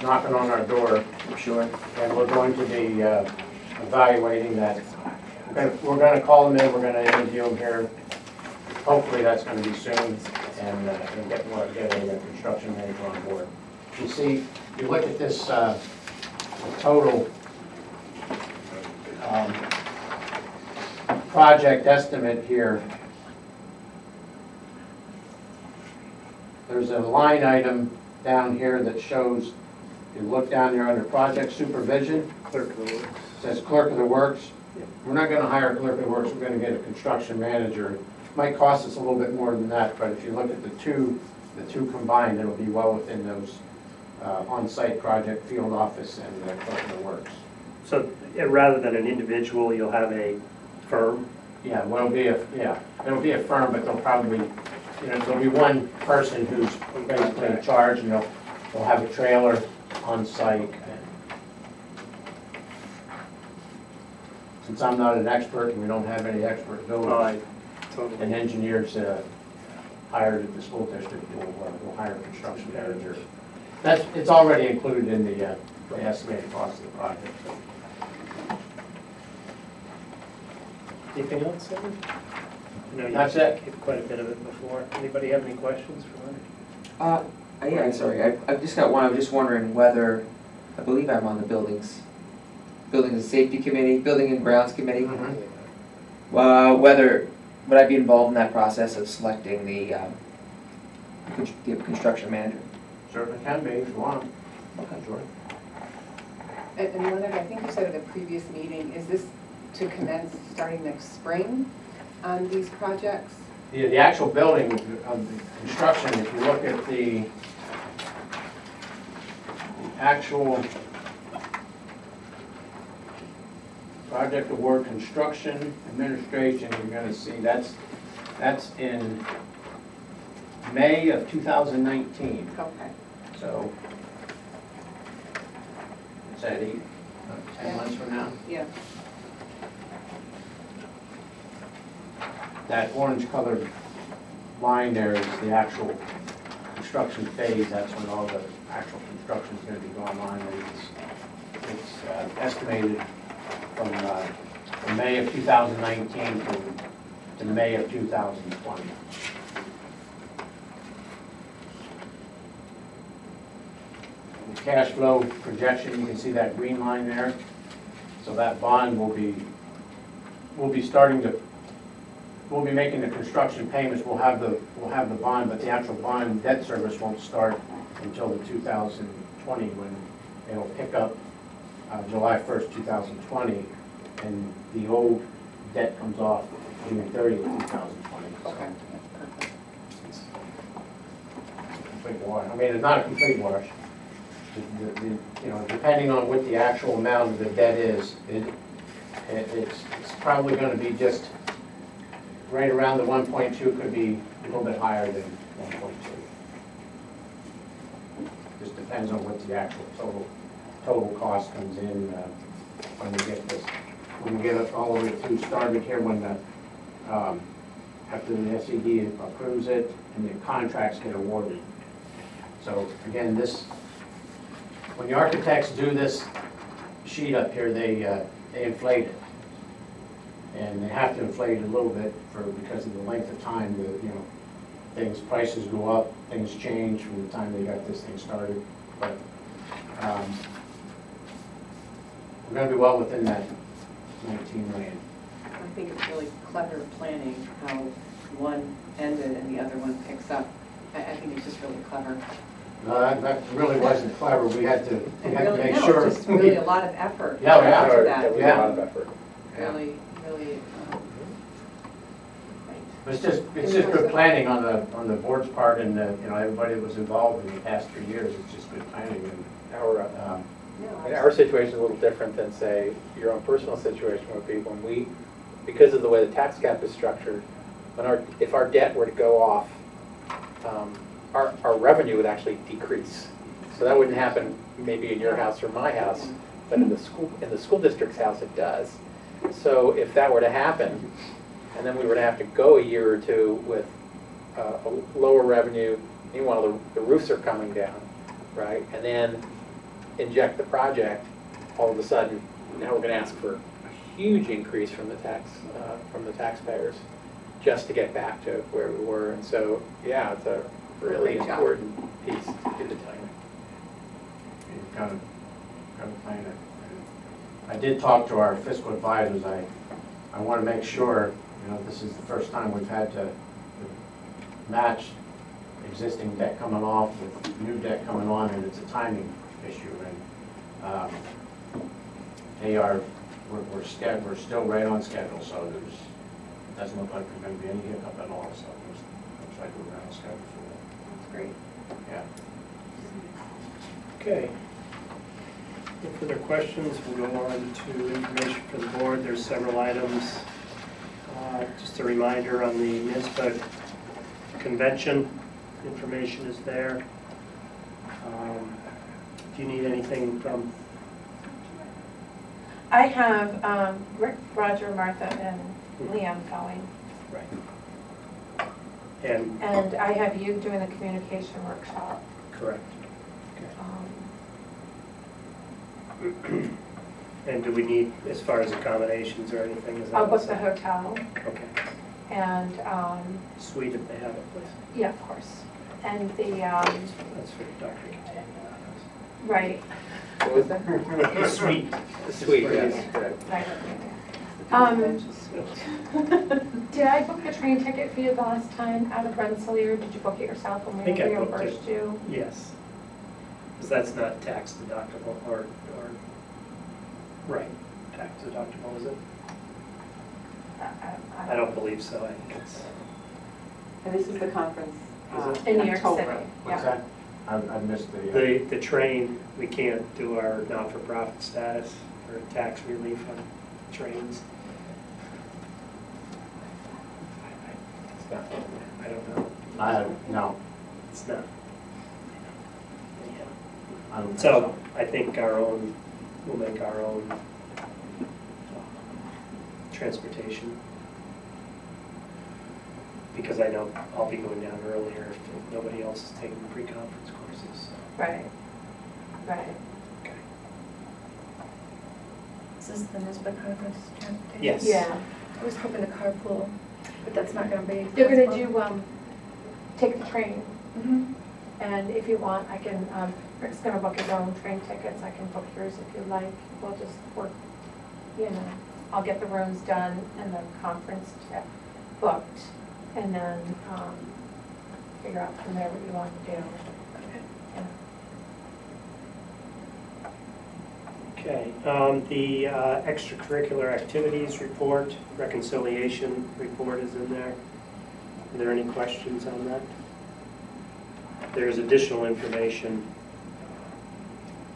knocking on our door. Sure. And we're going to be evaluating that. We're going to call them in, we're going to interview them here. Hopefully that's going to be soon, and get a construction manager on board. You see, if you look at this total project estimate here, there's a line item down here that shows, you look down there under project supervision, Clerk of the works. it says clerk of the works. We're not going to hire a clerk of the works, we're going to get a construction manager. It might cost us a little bit more than that, but if you look at the two combined, it'll be well within those on-site project field office and clerk of the works. So rather than an individual, you'll have a firm? Yeah, well, it'll be a firm, but they'll probably, there'll be one person who's basically in charge, and they'll have a trailer on site. Since I'm not an expert, and we don't have any expert builders, and engineers hired at the school district, we'll hire a construction manager. It's already included in the estimated cost of the project. Anything else, Evan? I know That's you it. gave quite a bit of it before. Anybody have any questions for Larry? Yeah, sorry, I've just got one. I was just wondering whether, I believe I'm on the Buildings and Safety Committee, Building and Grounds Committee. Whether, would I be involved in that process of selecting the construction manager? Certainly can be if you want. Okay. Sure. And Leonard, I think you said at a previous meeting, is this to commence starting next spring on these projects? The actual building of the construction, if you look at the actual Project award construction administration, you're gonna see that's in May of 2019. Okay. So, is that 10 months from now? Yeah. That orange colored line there is the actual construction phase. That's when all the actual construction is going to be going on. And it's estimated from May of 2019 to May of 2020. The cash flow projection, you can see that green line there. So that bond will be we'll be making the construction payments, we'll have the bond, but the actual bond debt service won't start until the 2020, when it'll pick up July 1st, 2020, and the old debt comes off June 30th, 2020. Okay. It's a complete wash. I mean, it's not a complete wash. You know, depending on what the actual amount of the debt is, it's probably going to be just right around the 1.2, could be a little bit higher than 1.2. Just depends on what the actual total cost comes in when we get it all the way through started here, when the after the SED approves it and the contracts get awarded. So again, when the architects do this sheet up here, they inflate it. And they have to inflate it a little bit because of the length of time that, prices go up, things change from the time they got this thing started. But we're going to be well within that 19 million. I think it's really clever planning how one ended and the other one picks up. I think it's just really clever. No, that really wasn't clever. We had to make No, sure. it's just really a lot of effort. Yeah, yeah. To That was a that. lot of effort. Really. It's just good planning on the board's part, and everybody that was involved in the past 3 years. It's just good planning. And Our situation is a little different than, say, your own personal situation would be when because of the way the tax cap is structured, if our debt were to go off, our revenue would actually decrease. So that wouldn't happen maybe in your house or my house, but in the school district's house it does. So if that were to happen, and then we were to have to go a year or two with a lower revenue, meanwhile the roofs are coming down, right? And then inject the project, all of a sudden, now we're going to ask for a huge increase from the taxpayers, just to get back to where we were. And so, yeah, it's a really important piece to do the timing. You've got to plan it. I did talk to our fiscal advisors. I want to make sure, this is the first time we've had to match existing debt coming off with new debt coming on, and it's a timing issue. And we're still right on schedule, so it doesn't look like there's going to be any hiccup at all. So it looks like we're right on schedule for that. That's great. Yeah. Okay. No further questions. We'll go on to information for the board. There's several items. Just a reminder on the NISBA convention, information is there. Do you need anything from? I have Rick, Roger, Martha, and Liam going. Right. And I have you doing the communication workshop. correct. And do we need, as far as accommodations or anything? Is that I'll book the hotel Okay. and, Suite if they have it, please. yeah, of course. And the, That's for Dr. Catania. right, What was that? The suite. The suite, yes. right. Did I book the train ticket for you the last time out of Rensselaer, or did you book it yourself and I we think I booked reimbursed it. you? Yes. Because that's not tax deductible or right, tax deductible, is it? I don't believe so. I think it's, And this is the conference Is it? In New York October. City, What's yeah. that? I missed the. the train, we can't do our not-for-profit status or tax relief on trains. It's not. I don't know. No, It's not. I don't think So I think we'll make our own transportation. Because I know I'll be going down earlier if nobody else is taking the pre-conference courses. So. Right, right. Okay. Is this the NISBA conference transportation? Yes. Yeah, I was hoping to carpool, but that's not gonna be. they're gonna possible. do, take the train, Mhm. and if you want, I can, Rick's gonna book his own train tickets, I can book yours if you like. We'll just work, you know, I'll get the rooms done and the conference booked, and then, figure out from there what you want to do. Yeah. Okay, the extracurricular activities report, reconciliation report is in there. Are there any questions on that? There's additional information,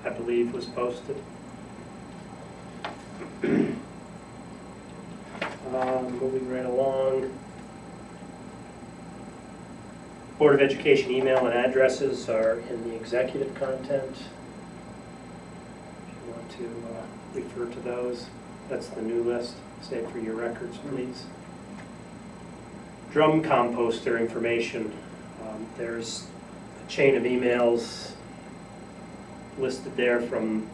I believe, was posted. Moving right along. Board of Education email and addresses are in the executive content. If you want to refer to those, that's the new list. Save for your records, please. Drum composter information. There's a chain of emails listed there from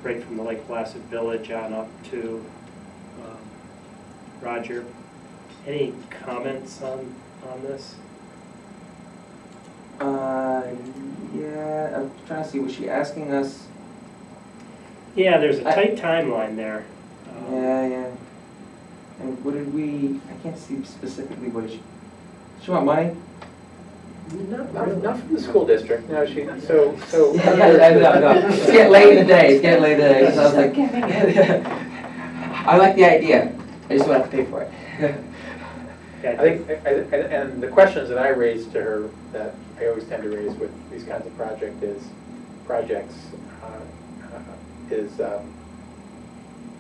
right from the Lake Placid Village on up to Roger. Any comments on this? Yeah, I'm trying to see, was she asking us? Yeah, there's a tight timeline there. Yeah. And what did we, I can't see specifically what she want money? Not from the school district, no, so. No. It's getting late in the day, so I was like, I like the idea, I just don't have to pay for it. I think, and the questions that I raised to her that I always tend to raise with these kinds of projects is,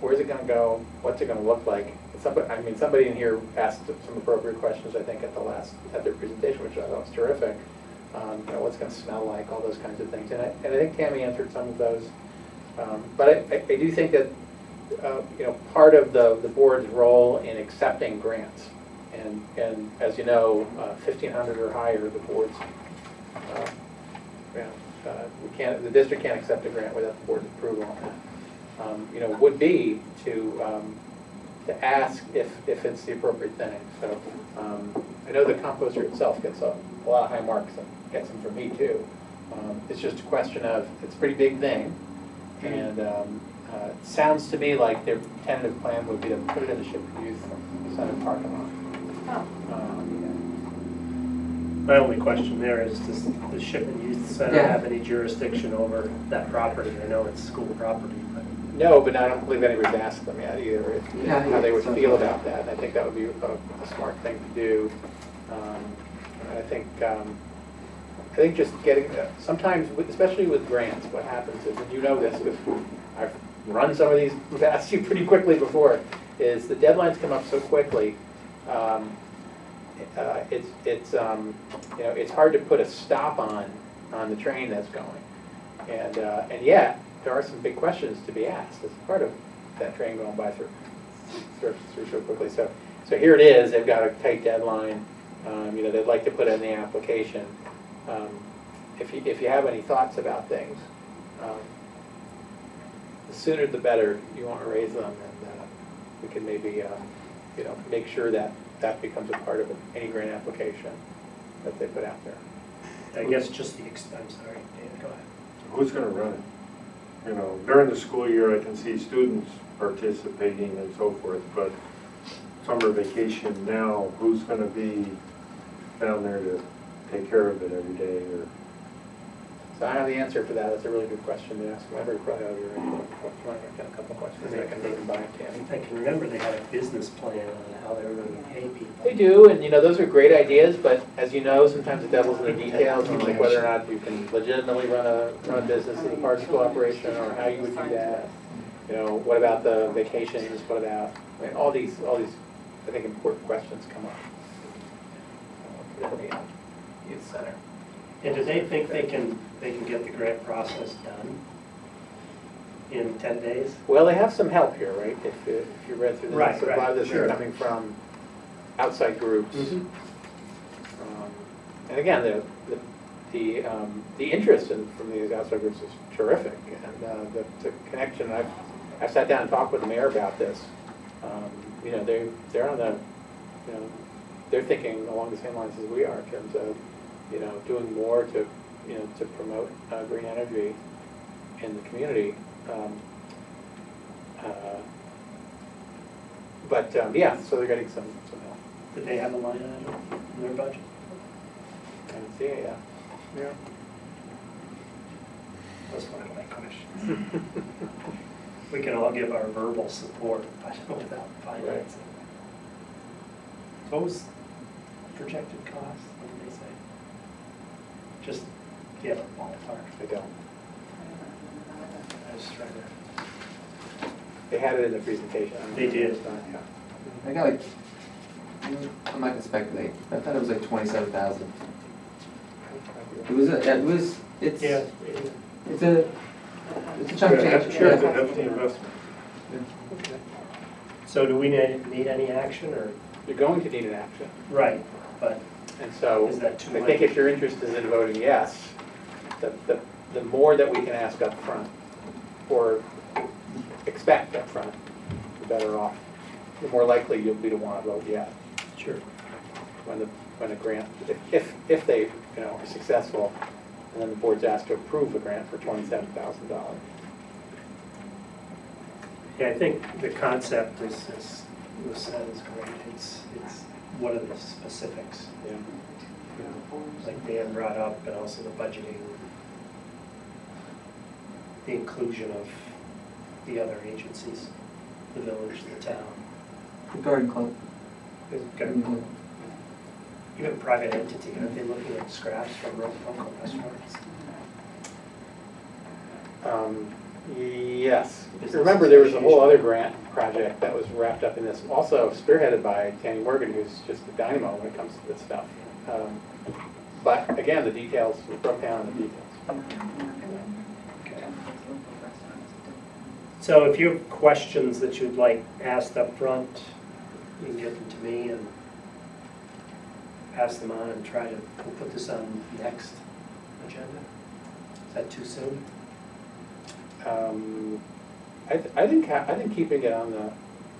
where's it gonna go, what's it gonna look like? Somebody in here asked some appropriate questions, I think, at their presentation, which I thought was terrific. What's it gonna smell like, all those kinds of things. And I think Tammy answered some of those. But I do think that, part of the board's role in accepting grants, and as you know, 1,500 or higher, the board's, the district can't accept a grant without the board's approval on that. Would be to ask if it's the appropriate thing. So I know the composter itself gets a lot of high marks and gets them from me too. It's just a question of, it's a pretty big thing, and it sounds to me like their tentative plan would be to put it in the Ship Youth Center parking lot. My only question there is, does the Ship and Youth Center have any jurisdiction over that property? I know it's school property, but. No, but I don't believe anybody's asked them yet either, how they would feel about that. I think that would be a smart thing to do. I think just getting, sometimes, especially with grants, what happens is, and you know this, because I've run some of these past you pretty quickly before, is the deadlines come up so quickly. It's hard to put a stop on the train that's going, and yet there are some big questions to be asked as part of that train going by through so quickly. So here it is. They've got a tight deadline. They'd like to put in the application. If you have any thoughts about things, the sooner the better. You want to raise them, and we can maybe make sure that becomes a part of any grant application that they put out there. I guess just I'm sorry, Dan, go ahead. Who's going to run it? During the school year, I can see students participating and so forth, but summer vacation now, who's going to be down there to take care of it every day? Or So I have the answer for that. That's a really good question to ask. I'm very proud of you. You want to get a couple of questions I can run by Tammy? I can remember they had a business plan on how they were going to pay people. They do, and those are great ideas, but as you know, sometimes the devil's in the details, and like whether or not you can legitimately run a business as a part of school operation, or how you would do that. You know, what about the vacations, what about, I mean, all these, I think, important questions come up. For the youth center. And do they think they can get the grant process done in 10 days? Well, they have some help here, right? If you read through this, Right, a lot of this sure. is coming from outside groups. Mhm. And again, the interest from these outside groups is terrific, and the connection. I've sat down and talked with the mayor about this. You know, they're on the, you know, they're thinking along the same lines as we are in terms of, you know, doing more to, you know, to promote green energy in the community. Yeah, so they're getting some help. Did they have a line item in their budget? I didn't see it, yeah. That's one of my questions. We can all give our verbal support, but without financing. So what was projected cost? What did they say? Just give a ballpark. They don't. I was trying to. They had it in the presentation. They did. Yeah. I got like, I'm not gonna speculate, I thought it was like 27,000. It's Yeah. a chunk of change. Sure, it's a hefty investment. So do we need any action or? You're going to need an action. Right, but And so, is that too I much? think if your interest is in voting yes, the more that we can ask up front, or expect up front, the better off. The more likely you'll be to want to vote yes Sure. when a grant, if they, you know, are successful, and then the board's asked to approve a grant for $27,000. Yeah, I think the concept is was said is great. It's what are the specifics? Yeah. You know, like Dan brought up, and also the budgeting, the inclusion of the other agencies, the village, the town. The garden club. It's gonna- Even private entity, aren't they looking at scraps from local restaurants? Yes. Business Remember, there was a whole association. other grant project that was wrapped up in this, also spearheaded by Tammy Morgan, who's just a dynamo when it comes to this stuff. But again, the details, we broke down the details. Okay. So if you have questions that you'd like asked up front, you can get them to me and pass them on and try to, we'll put this on next agenda. Is that too soon? I think keeping it on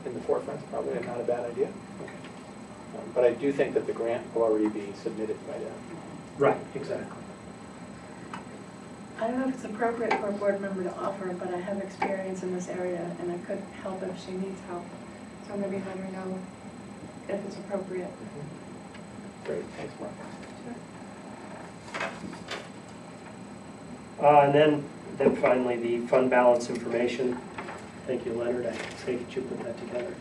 in the forefront is probably not a bad idea. Okay. But I do think that the grant will already be submitted by then. Right, exactly. I don't know if it's appropriate for a board member to offer, but I have experience in this area and I could help if she needs help. So maybe let her know if it's appropriate. Great, thanks, Mark. And then finally, the fund balance information. Thank you, Leonard. I take it you put that together.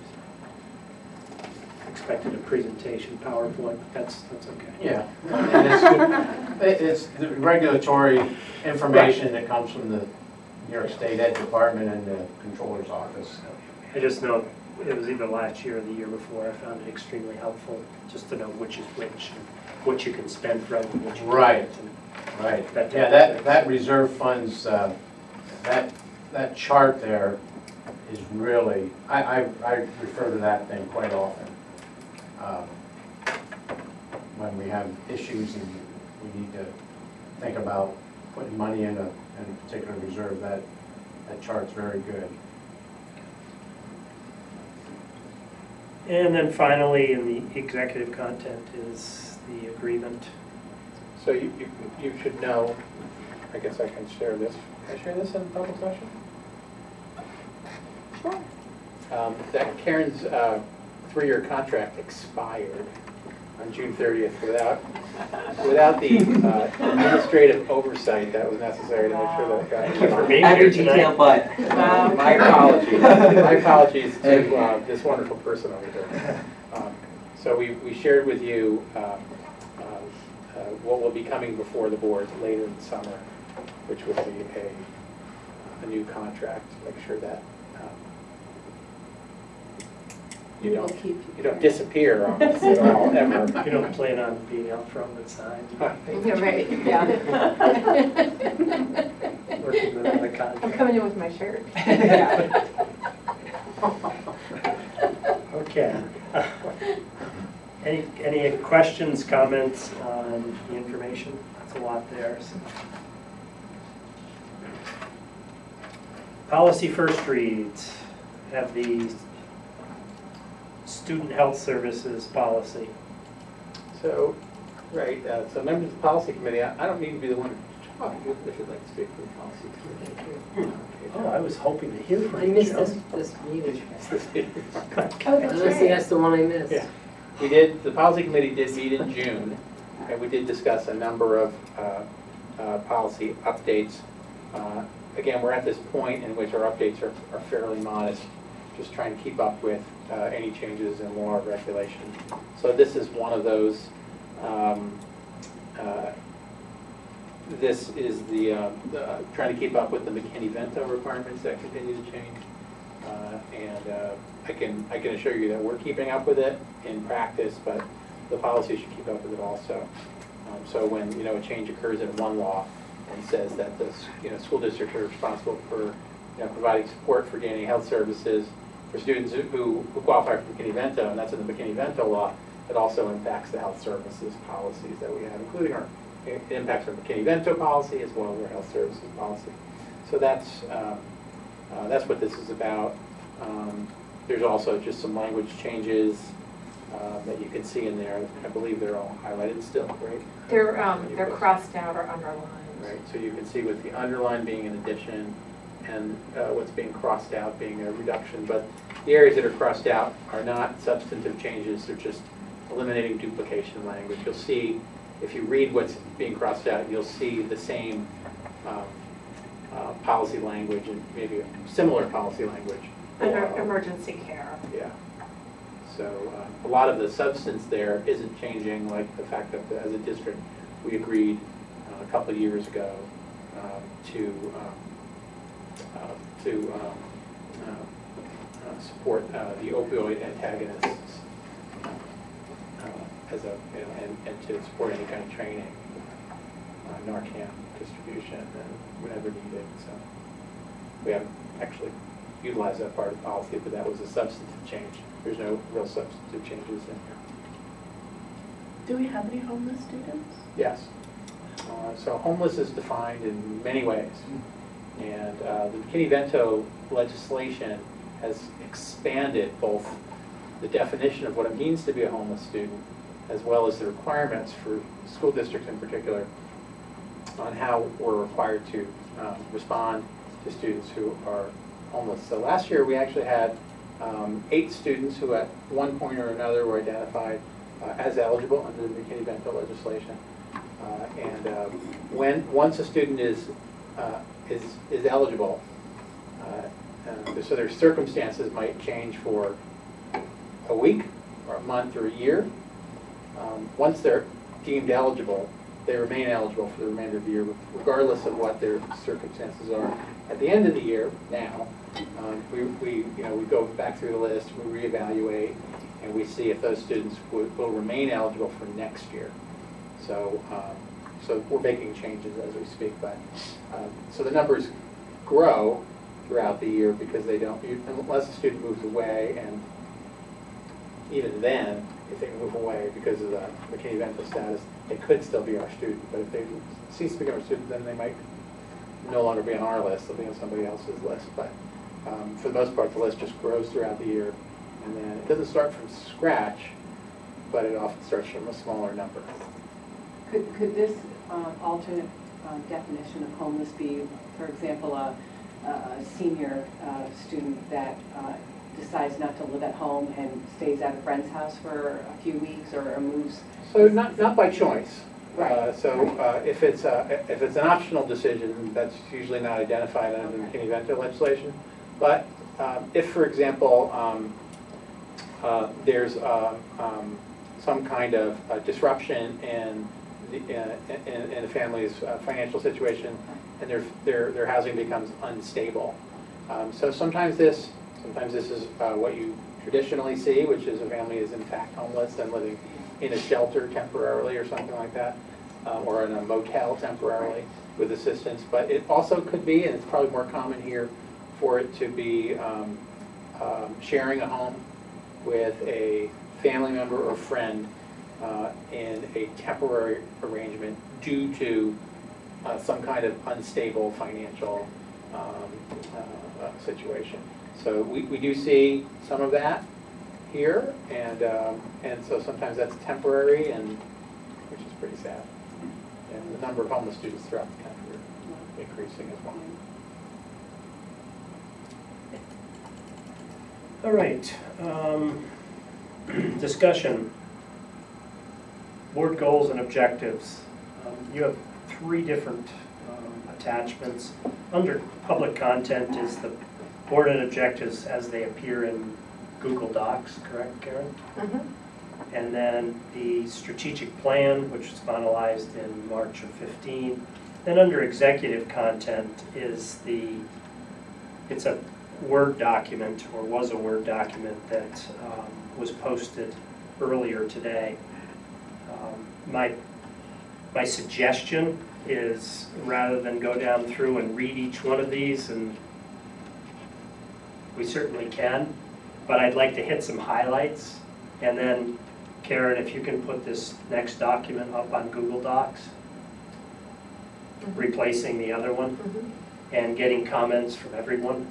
Expected a presentation, PowerPoint, but that's okay. Yeah, and it's the regulatory information that comes from the New York State Ed Department and the Controller's Office. I just know it was either last year or the year before. I found it extremely helpful just to know which is which, and what you can spend from, and what you can't. Right. And Right. That Yeah, type of thing. that reserve funds, that chart there is really, I refer to that thing quite often. When we have issues and we need to think about putting money in a particular reserve, that chart's very good. And then finally, in the executive content is the agreement. So you should know, I guess I can share this. Can I share this in public session? Sure. That Karen's 3-year contract expired on June 30th without the administrative oversight that was necessary to make sure that it got. Thank you for being Every here detail tonight. but. My apologies. My apologies to this wonderful person over here. So we shared with you what will be coming before the board later in the summer, which will be a new contract to make sure that you We'll don't, keep you don't disappear on us at all, ever. You don't plan on being out front with signs? Right. Yeah. Working without a contract? I'm coming in with my shirt. Yeah. Okay. Any questions, comments on the information? That's a lot there. So. Policy first reads, have the student health services policy. So, right, so members of the policy committee, I don't need to be the one to talk, if you'd like to speak for the policy committee. Oh, I was hoping to hear from I you, missed Joe. this meeting. Oh, that's Honestly, that's the one I missed. Yeah. We did, the policy committee did meet in June, and we did discuss a number of policy updates. Again, we're at this point in which our updates are fairly modest, just trying to keep up with any changes in law or regulation. So this is one of those. This is the trying to keep up with the McKinney-Vento requirements that continue to change. I can assure you that we're keeping up with it in practice, but the policy should keep up with it also. So when a change occurs in one law and says that the school districts are responsible for providing support for gaining health services for students who qualify for McKinney-Vento, and that's in the McKinney-Vento law, it also impacts the health services policies that we have, including it impacts our McKinney-Vento policy as well as our health services policy. So that's what this is about. There's also just some language changes that you can see in there. I believe they're all highlighted still, right? They're crossed out or underlined. Right, so you can see with the underline being an addition and what's being crossed out being a reduction. But the areas that are crossed out are not substantive changes, they're just eliminating duplication language. You'll see, if you read what's being crossed out, you'll see the same policy language and maybe a similar policy language. Under emergency care. Yeah. So a lot of the substance there isn't changing, like the fact that as a district we agreed a couple of years ago to support the opioid antagonists as a and to support any kind of training, Narcan distribution and whenever needed. So we haven't actually utilized that part of the policy, but that was a substantive change. There's no real substantive changes in here. Do we have any homeless students? Yes. So homeless is defined in many ways. And the McKinney-Vento legislation has expanded both the definition of what it means to be a homeless student as well as the requirements for school districts in particular on how we're required to respond to students who are homeless. So last year we actually had 8 students who at one point or another were identified as eligible under the McKinney-Vento legislation. Once a student is eligible, so their circumstances might change for a week or a month or a year. Once they're deemed eligible, they remain eligible for the remainder of the year, regardless of what their circumstances are. At the end of the year, now, we go back through the list, we reevaluate, and we see if those students will remain eligible for next year. So, so we're making changes as we speak, but so the numbers grow throughout the year because they don't, unless a student moves away, and even then, if they move away because of the McKinney-Vento status, they could still be our student. But if they cease to become our student, then they might no longer be on our list, they'll be on somebody else's list. But for the most part, the list just grows throughout the year, and then it doesn't start from scratch, but it often starts from a smaller number. Could this alternate definition of homeless be, for example, a senior student that decides not to live at home and stays at a friend's house for a few weeks or moves? So not by choice. Right. If it's an optional decision, that's usually not identified under the McKinney-Vento legislation. But if, for example, there's some kind of disruption in the family's financial situation, and their housing becomes unstable. So sometimes this is what you traditionally see, which is a family is in fact homeless and living in a shelter temporarily or something like that, or in a motel temporarily with assistance. But it also could be, and it's probably more common here, for it to be sharing a home with a family member or friend in a temporary arrangement due to some kind of unstable financial situation. So we do see some of that here, and so sometimes that's temporary, and which is pretty sad. And the number of homeless students throughout the country are increasing as well. All right, discussion. Board goals and objectives. You have 3 different attachments. Under public content is the board and objectives as they appear in Google Docs, correct, Karen? Mm-hmm. And then the strategic plan, which was finalized in March of 15. Then under executive content is it's a Word document, or was a Word document that was posted earlier today. My suggestion is, rather than go down through and read each one of these, and we certainly can, but I'd like to hit some highlights. And then, Karen, if you can put this next document up on Google Docs, replacing the other one, and getting comments from everyone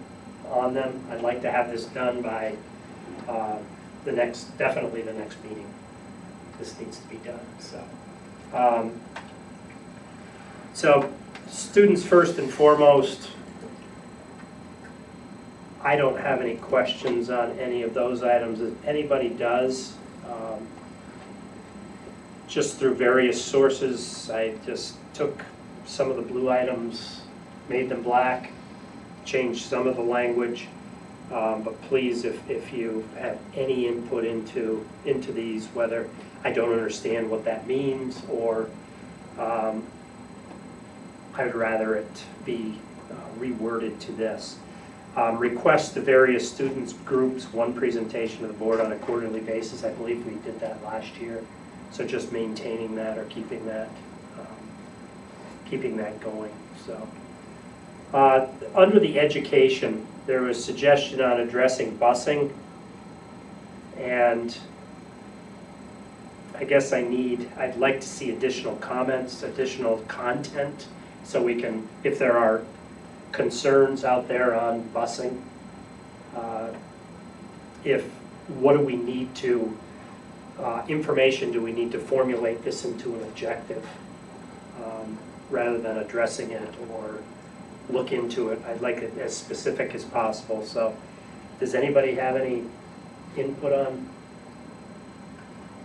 on them. I'd like to have this done by definitely the next meeting. This needs to be done, so students first and foremost. I don't have any questions on any of those items. If anybody does, just through various sources, I just took some of the blue items, made them black, changed some of the language, but please, if you have any input into these, whether I don't understand what that means, or I'd rather it be reworded to this. Request to various students groups one presentation to the board on a quarterly basis. I believe we did that last year. So just maintaining that, or keeping that going. So under the education, there was suggestion on addressing busing, and I guess I'd like to see additional comments, additional content, so we can, if there are concerns out there on busing, what do we need to, information do we need to formulate this into an objective, rather than addressing it or look into it. I'd like it as specific as possible. So does anybody have any input on?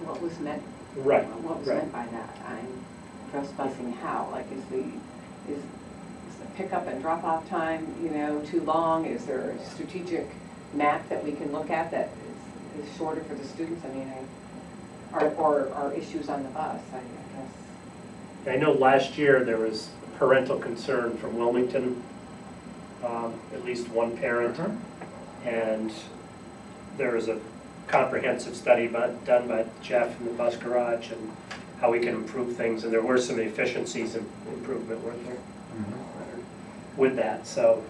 What was meant? Right. What was meant by that? Address busing how? Like, is the pickup and drop-off time, too long? Is there a strategic map that we can look at that is shorter for the students? I mean, or issues on the bus, I guess. I know last year there was parental concern from Wilmington, at least one parent, and there was a comprehensive study done by Jeff in the bus garage and how we can improve things, and there were some efficiencies and improvement, weren't there? With that, so,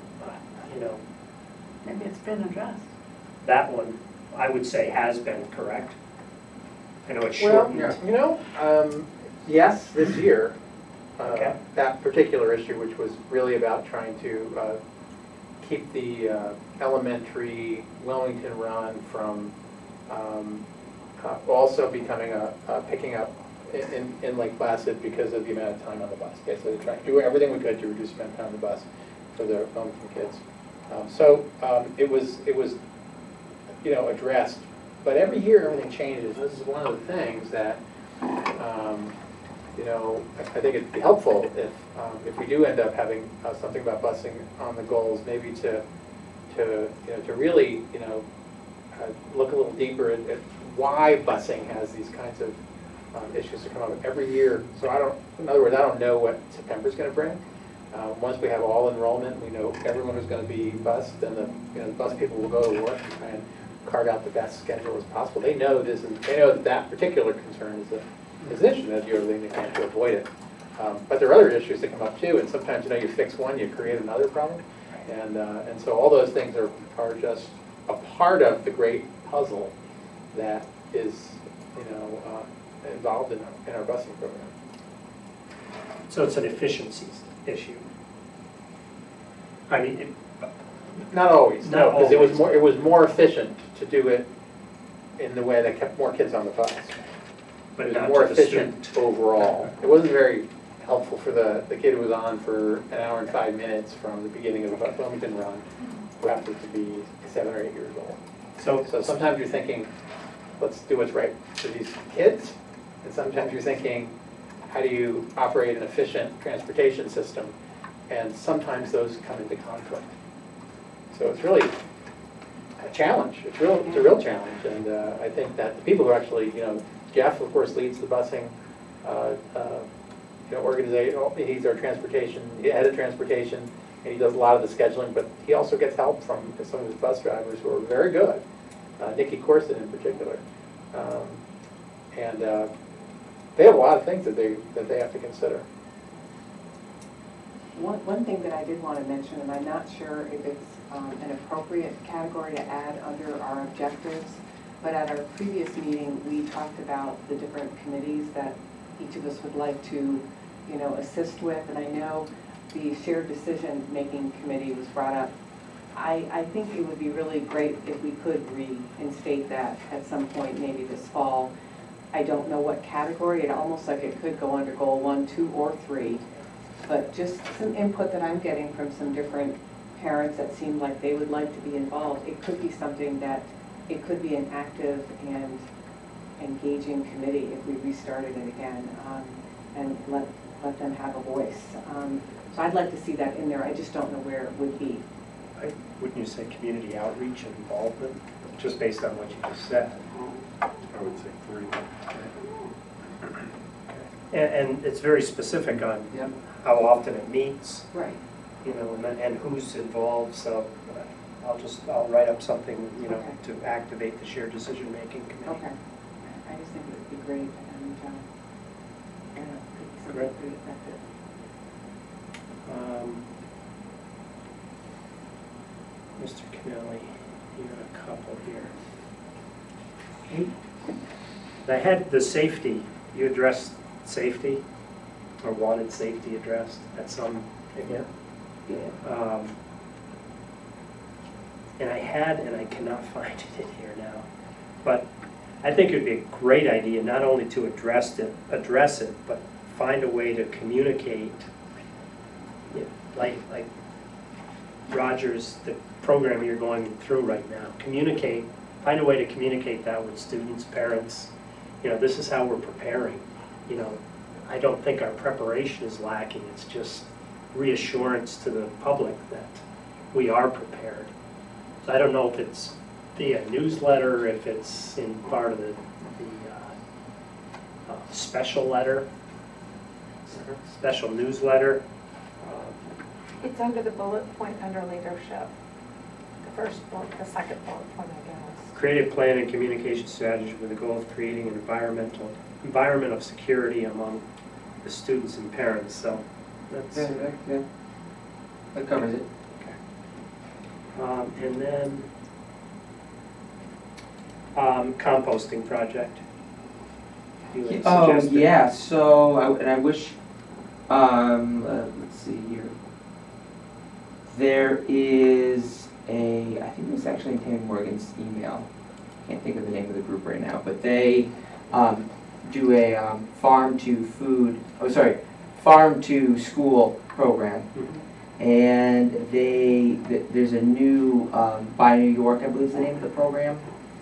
Maybe it's been addressed. that one, I would say, has been correct. I know it's shortened. Yes, this year, Okay. that particular issue, which was really about trying to keep the elementary Wilmington run from also becoming picking up in Lake Placid because of the amount of time on the bus. Basically, trying to do everything we could to reduce the amount of time on the bus for the Wilmington kids. It was addressed, but every year everything changes. This is one of the things that I think it'd be helpful if we do end up having something about busing on the goals, maybe to really look a little deeper at why busing has these kinds of issues to come up every year. So in other words, I don't know what September's going to bring. Once we have all enrollment, we know everyone who's going to be bused, then the bus people will go to work and try and carve out the best schedule as possible. They know they know that particular concern is an issue, that you're leaving the camp to avoid it. But there are other issues that come up too, and sometimes, you fix one, you create another problem. And so all those things are just a part of the great puzzle that is, involved in our busing program. So it's an efficiencies issue. I mean, Not always, no, Not because always. it was more efficient to do it in the way that kept more kids on the bus. but It not was more to the efficient student. overall. It wasn't very helpful for the kid who was on for an hour and 5 minutes from the beginning of the Wilmington run, who happened to be 7 or 8 years old. So sometimes you're thinking, let's do what's right for these kids, and sometimes you're thinking, how do you operate an efficient transportation system? And sometimes those come into conflict. So it's really a challenge. It's a real challenge, and I think that the people who actually, Jeff, of course, leads the busing organization. He's our head of transportation, and he does a lot of the scheduling, but he also gets help from some of his bus drivers who are very good, Nikki Corson in particular. And they have a lot of things that they have to consider. One thing that I did want to mention, and I'm not sure if it's an appropriate category to add under our objectives, but at our previous meeting, we talked about the different committees that each of us would like to, assist with, and I know the shared decision-making committee was brought up. I think it would be really great if we could reinstate that at some point, maybe this fall. I don't know what category. It almost like it could go under goal 1, 2, or 3. But just some input that I'm getting from some different parents that seem like they would like to be involved. It could be something that, it could be an active and engaging committee if we restarted it again, and let them have a voice. So I'd like to see that in there. I just don't know where it would be. Wouldn't you say community outreach and involvement, just based on what you just said? I would say 3. And it's very specific on Yep. how often it meets, Right. and who's involved, so I'll write up something, Okay. to activate the shared decision-making committee. Okay. I just think it would be great, and could be something Great. pretty effective. Mr. Kennelly, you got a couple here. I had the safety, you addressed safety, or wanted safety addressed at some, Yeah. and I cannot find it in here now, but I think it would be a great idea not only to address it, but find a way to communicate, like Rogers, the program you're going through right now, find a way to communicate that with students, parents. This is how we're preparing. I don't think our preparation is lacking. It's just reassurance to the public that we are prepared. So I don't know if it's via newsletter, if it's in part of the special letter, special newsletter. It's under the bullet point under leadership. The second bullet point, I guess. Create a plan and communication strategy with the goal of creating an environment of security among the students and parents. So that's Yeah. That covers it. and then composting project. You had Oh, suggested. yeah, so, I wish, let's see here. There is I think it was actually in Tammy Morgan's email. Can't think of the name of the group right now, but they do a farm to school program. Mhm. And there's a new, Buy New York, I believe is the name of the program.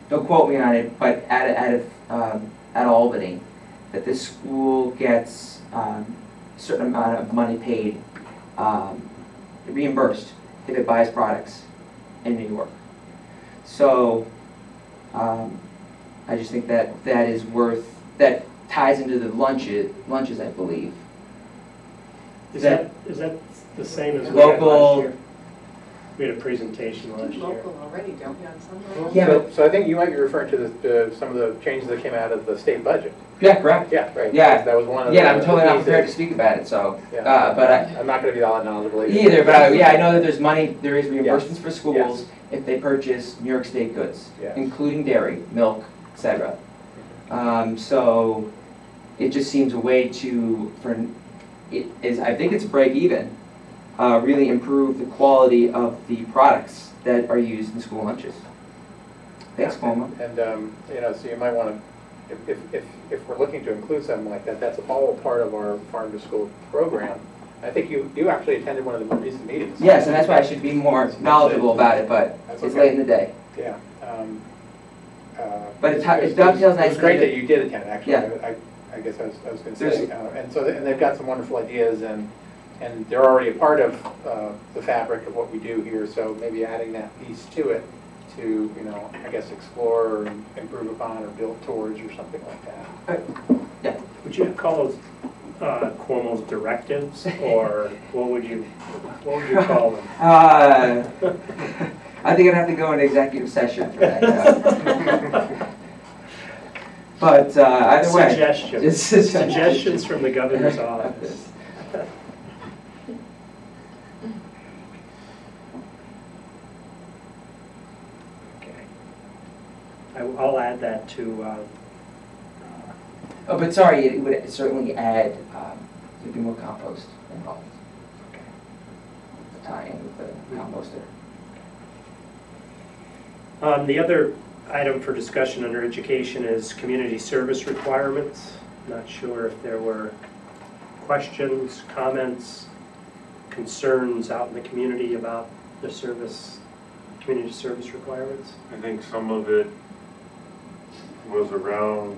Don't quote me on it, but at Albany, that this school gets a certain amount of money paid, reimbursed if it buys products in New York. So I just think that that ties into the lunches, I believe. Is that the same as we had Local- last year? We had a presentation last year. Local already, don't we, on some levels? Yeah, So, so I think you might be referring to some of the changes that came out of the state budget. Yeah, correct. Yeah, right. Yeah. That was one of the. Yeah, I'm totally not pieces. prepared to speak about it, so, Yeah. but I'm not gonna be all that knowledgeable either, but yeah, I know that there's money, there is reimbursements Yes. for schools if they purchase New York State goods, Yes. including dairy, milk, etc. So it just seems a way to, I think it's break even, really improve the quality of the products that are used in school lunches. Thanks, Cuomo. And, so you might want to, if we're looking to include something like that, that's all part of our farm to school program. I think you actually attended one of the more recent meetings. Yes, and that's why I should be more knowledguable about it, but That's it's okay. late in the day. Yeah. But it dovetails It was nicely great with- that you did attend, actually. Yeah. I guess I was going to There's- say. And they've got some wonderful ideas, and they're already a part of the fabric of what we do here, so maybe adding that piece to it to, I guess explore or improve upon or build towards or something like that. Would you call those Cuomo's directives, or what would you call them? I think I'd have to go into executive session for that. But either way. Suggestions. Just Suggestions from the governor's office. Okay. I'll add that to, Oh, but sorry, it would certainly add, there'd be more compost involved. okay. The tie-in with the composter. The other item for discussion under education is community service requirements. Not sure if there were questions, comments, concerns out in the community about the community service requirements. I think some of it was around,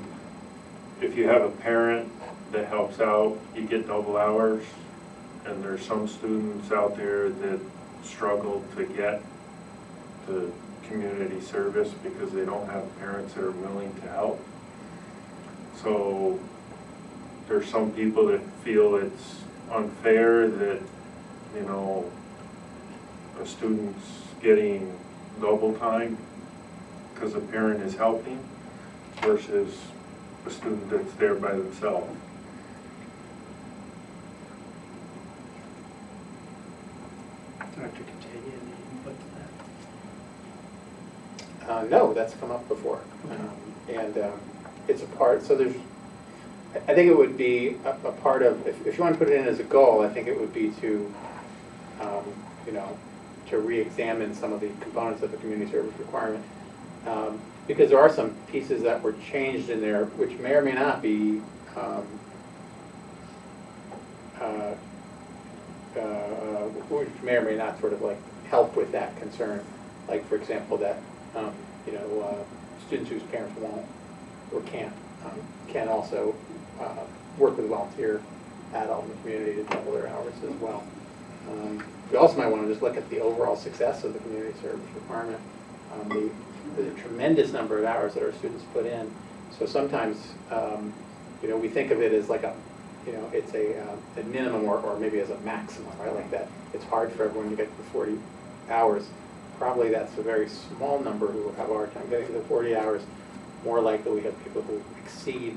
if you have a parent that helps out, you get double hours, and there's some students out there that struggle to get to community service because they don't have parents that are willing to help. So there's some people that feel it's unfair that, a student's getting double time because a parent is helping versus a student that's there by themselves. Dr. Catania, any input to that? No, that's come up before. And it's a part, so I think it would be a part of, if you want to put it in as a goal, I think it would be to, to re-examine some of the components of the community service requirement. Because there are some pieces that were changed in there which may or may not be which may or may not sort of like help with that concern. Like, for example, that students whose parents won't or can't can also work with a volunteer adult in the community to double their hours as well. We also might want to just look at the overall success of the community service requirement, the tremendous number of hours that our students put in. So sometimes, we think of it as like it's a minimum or maybe as a maximum, right? Like that, it's hard for everyone to get to the 40 hours. Probably that's a very small number who will have a hard time getting to the 40 hours. More likely we have people who exceed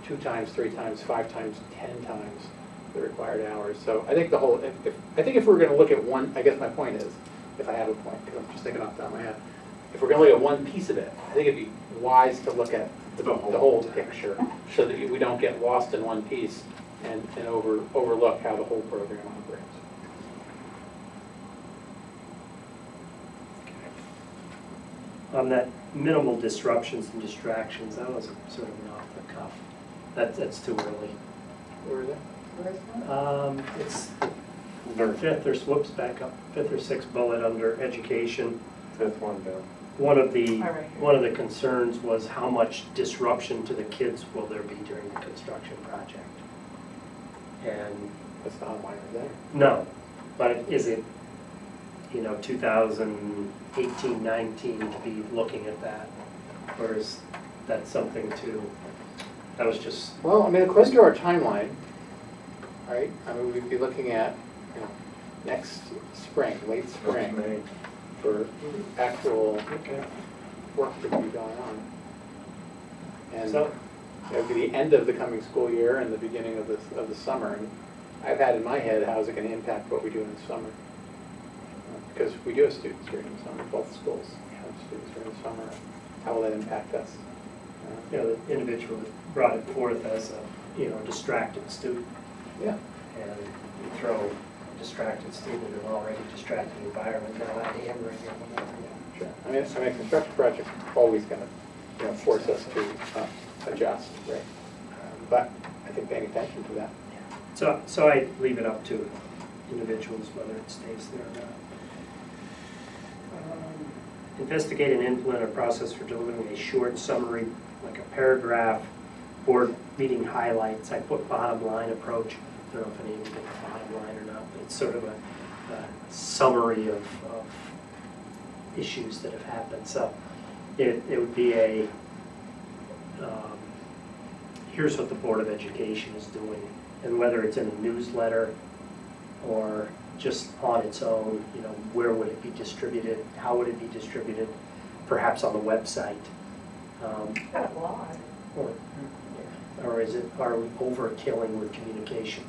2 times, 3 times, 5 times, 10 times the required hours. So I think if we're going to look at one, I guess my point is, if I have a point, because I'm just thinking off the top of my head, if we're going to look at one piece of it, I think it'd be wise to look at the whole picture so that we don't get lost in one piece and overlook how the whole program operates. On that minimal disruptions and distractions, that was sort of an off the cuff. That's too early. Where is it? Where is that? It's the fifth or sixth bullet under education. Fifth one down. One of the All right. one of the concerns was how much disruption to the kids will there be during the construction project. And That's not a minor there. no, but is it 2018, 19 to be looking at that, or is that something that was just Well, I mean, according to our timeline, right? I mean, we'd be looking at, next spring, late That's spring, May. for actual Okay. work to be going on. And So, it'll be the end of the coming school year and the beginning of the summer. And I've had in my head, how's it going to impact what we do in the summer? Because we do have students during the summer, both schools have students during the summer. How will that impact us? you know, the individual that brought it forth as a, distracted student. Yeah. And you throw a distracted student in an already distracted environment, now that hammering them. Sure. I mean, a construction project's always going to, force us to adjust, right? But I think paying attention to that. So I leave it up to individuals whether it stays there or not. Investigate and implement a process for delivering a short summary, like a paragraph, board meeting highlights. I put bottom line approach. I don't know if any of you get the bottom line or not, but it's sort of a summary of issues that have happened. So it would be a, here's what the Board of Education is doing, and whether it's in a newsletter or just on its own, where would it be distributed? How would it be distributed? Perhaps on the website. Got a blog. Or are we overkilling with communication?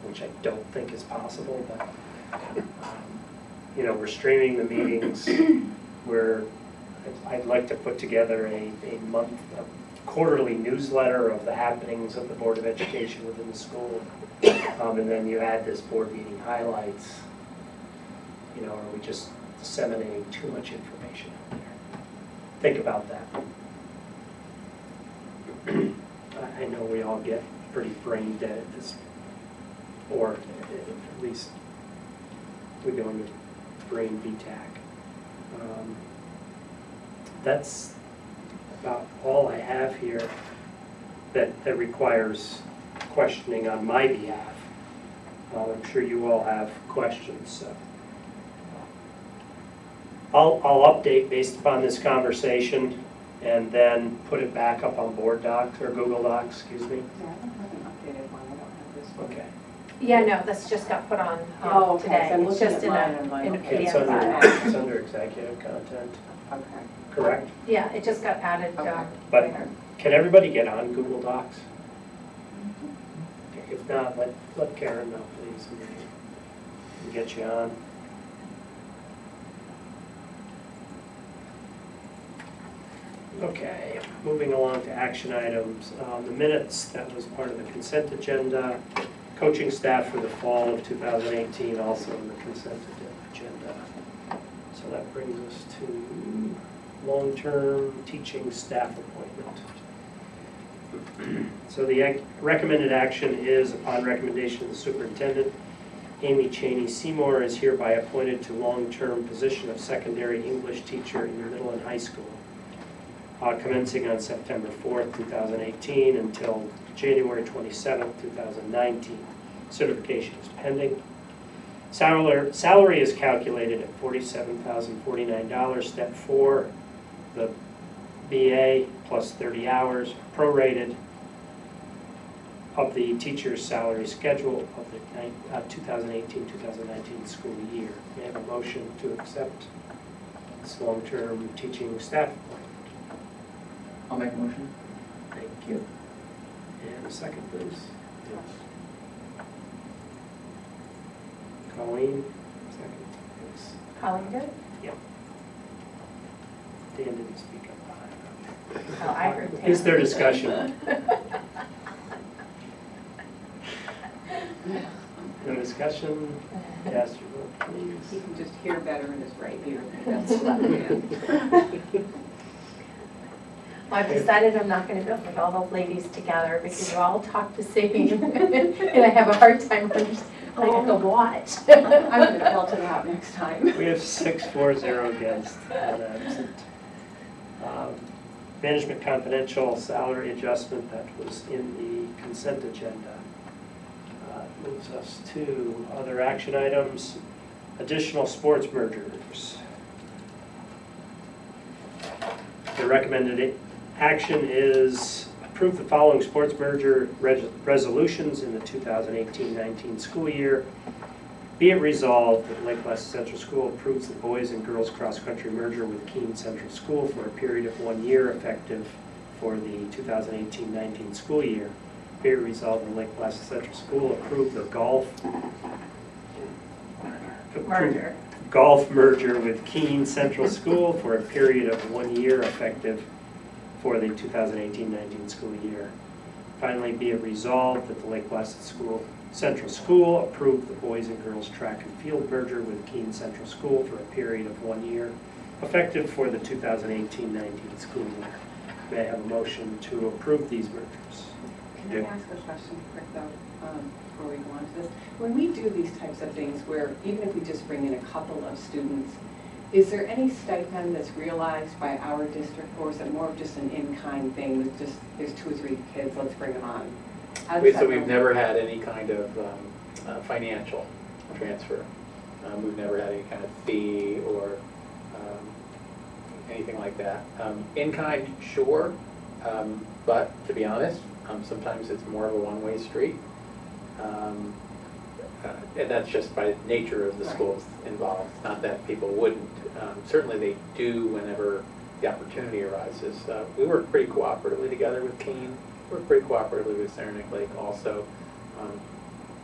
Which I don't think is possible, but, we're streaming the meetings. I'd like to put together a quarterly newsletter of the happenings of the Board of Education within the school. And then you add this board meeting highlights. Are we just disseminating too much information out there? Think about that. I know we all get pretty brain dead at this, or at least we go into brain VTAC. That's about all I have here that requires questioning on my behalf. I'm sure you all have questions. So I'll update based upon this conversation and then put it back up on Board Docs or Google Docs, excuse me. Yeah, I don't have an updated one, I don't have this one. Okay. Yeah, no, this just got put on Oh, okay, today. so I'm It's looking just at mine, I'm like, in a okay, It's PDF under, file. it's under executive content, Okay. correct? Yeah, it just got added Okay. But later. can everybody get on Google Docs? Okay, if not, let Karen know, please, and we can get you on. Okay, moving along to action items. The minutes, that was part of the consent agenda. Coaching staff for the fall of 2018, also in the consent agenda. So that brings us to long-term teaching staff appointment. So the recommended action is, upon recommendation of the superintendent, Amy Cheney Seymour is hereby appointed to long-term position of secondary English teacher in middle and high school, commencing on September 4th, 2018 until January 27th, 2019. Certification is pending. Salary is calculated at $47,049, step 4, the BA plus 30 hours, prorated of the teacher's salary schedule of the 2018-2019 school year. May I have a motion to accept this long-term teaching staff appointment? I'll make a motion. Thank you. And a second, please. Colleen, second. Thanks. Colleen did? Dan didn't speak up. Oh, I heard Tam. Is there discussion? No discussion? Cast your vote, He please. can just hear better in his right ear than his left hand. Well, I've decided I'm not going to go with all the ladies together because you all talk the same, and I have a hard time understanding. I have to watch. I'm going to belt it out next time. We have 6-4-0 against, one absent. Management confidential salary adjustment that was in the consent agenda. Moves us to other action items. Additional sports mergers. The recommended action is approve the following sports merger resolutions in the 2018-19 school year. Be it resolved that Lake Placid Central School approves the boys and girls cross-country merger with Keene Central School for a period of 1 year effective for the 2018-19 school year. Be it resolved that Lake Placid Central School approve the golf merger with Keene Central School for a period of 1 year effective for the 2018-19 school year. Finally, be it resolved that the Lake Placid Central School approve the boys and girls track and field merger with Keene Central School for a period of 1 year effective for the 2018-19 school year. May I have a motion to approve these mergers? Can I ask a question quick though, before we go on to this? When we do these types of things where even if we just bring in a couple of students, is there any stipend that's realized by our district, or is it more of just an in-kind thing with just, there's 2 or 3 kids, let's bring them on? How does that So we've go? never had any kind of financial transfer. We've never had any kind of fee or anything like that. In kind, sure, but to be honest, sometimes it's more of a one-way street. And that's just by nature of the schools involved, not that people wouldn't. Certainly they do whenever the opportunity arises. We work pretty cooperatively together with Keene. We work pretty cooperatively with Saranac Lake also.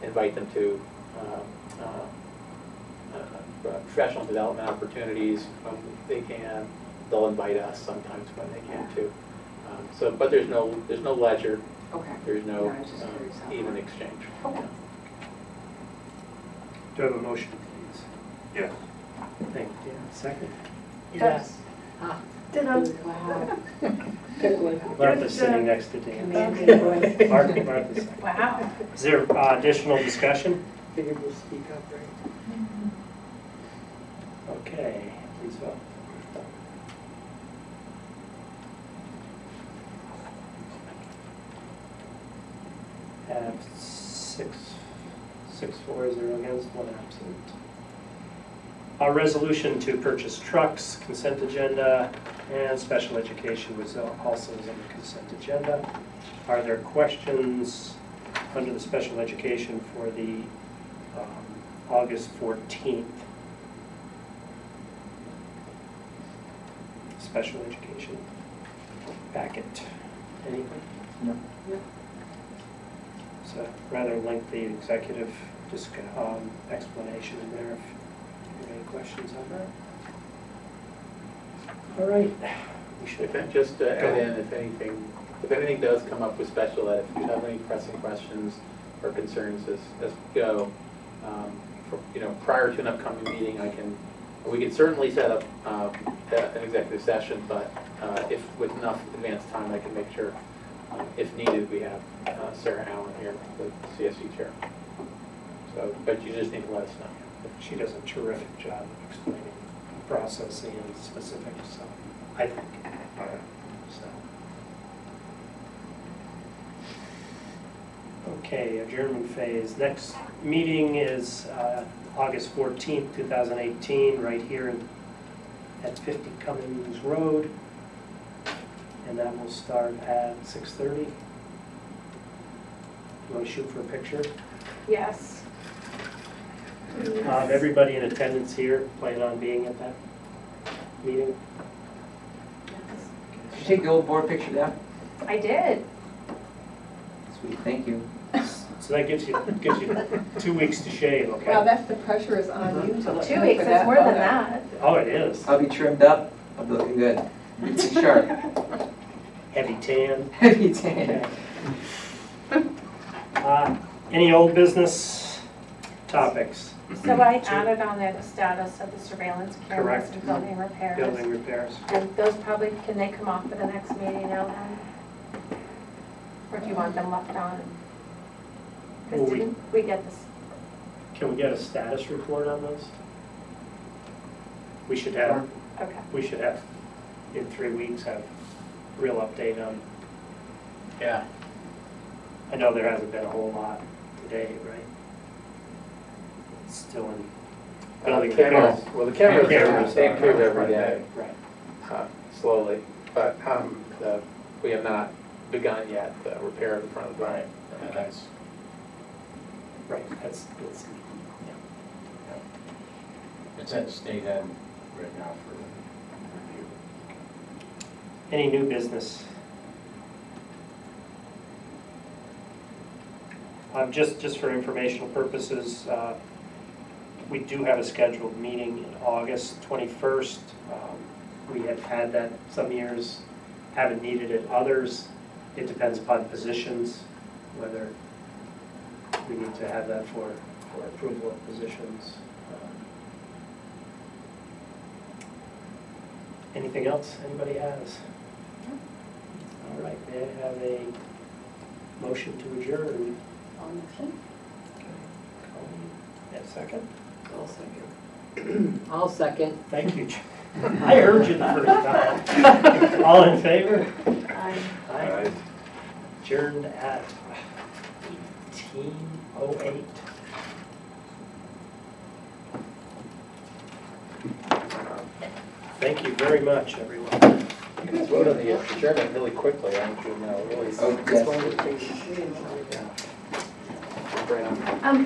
Invite them to professional development opportunities when they can. They'll invite us sometimes when they can too. But there's no ledger. Okay. There's no Yeah, I was just curious how even that- exchange. Okay. Do I have a motion, please? Yes. Thank you. Second? Yes. Ditto. Wow. Martha's sitting next to Dan. Commanding voice. Martha's second. Wow. Is there additional discussion? Figured we'll speak up, right? Okay, please vote. Have 6-4-0 against, 1 absent. A resolution to purchase trucks, consent agenda, and special education was also on the consent agenda. Are there questions under the special education for the August 14th special education packet? Anything? No. It's a rather lengthy executive explanation in there if you have any questions on that. All right. We should Just to Go add ahead. in, if anything does come up with special ed, if you have any pressing questions or concerns as we go, prior to an upcoming meeting, we can certainly set up an executive session, but if with enough advance time, I can make sure, if needed, we have Sarah Allen here, the CSE chair. So, but you just need to let us know. She does a terrific job of explaining processing and specifics, so I think. So. Okay, adjournment phase. Next meeting is August 14th, 2018, right here at 50 Cummings Road. And that will start at 6:30. You want to shoot for a picture? Yes. Everybody in attendance here plan on being at that meeting? Did you take the old board picture down? I did. Sweet, thank you. So that gives you 2 weeks to shave, okay? Wow, that's the pressure is on you to look. 2 weeks, it's more than that. Oh, it is. I'll be trimmed up, I'll be looking good. Be sharp. Heavy tan. Heavy tan. Any old business topics? So I added on there the status of the surveillance cameras Correct. and building repairs. Building repairs. And those probably, can they come off for the next meeting, Ellen? Or do you want them left on? Well, Because we- didn't we get this? Can we get a status report on those? We should have, Okay. in 3 weeks, have real update on. Yeah. I know there hasn't been a whole lot today, right? It's still in building The cameras, repairs. well, the cameras, Cameras they are- improve every day, Right. slowly. But we have not begun yet the repair of the front of the building. Right, that's, yeah. It's at state ed right now for review. Any new business? Just for informational purposes, we do have a scheduled meeting in August 21st. We have had that some years, haven't needed it others. It depends upon positions, whether we need to have that for approval of positions. Anything else anybody has? All right, may I have a motion to adjourn? Motion? A second? I'll second. I'll second. Thank you. I heard you the first time. All in favor? Aye. Aye. Adjourned at 18:08. Thank you very much, everyone. You guys vote on the adjournment really quickly, I don't you know, really. Oh,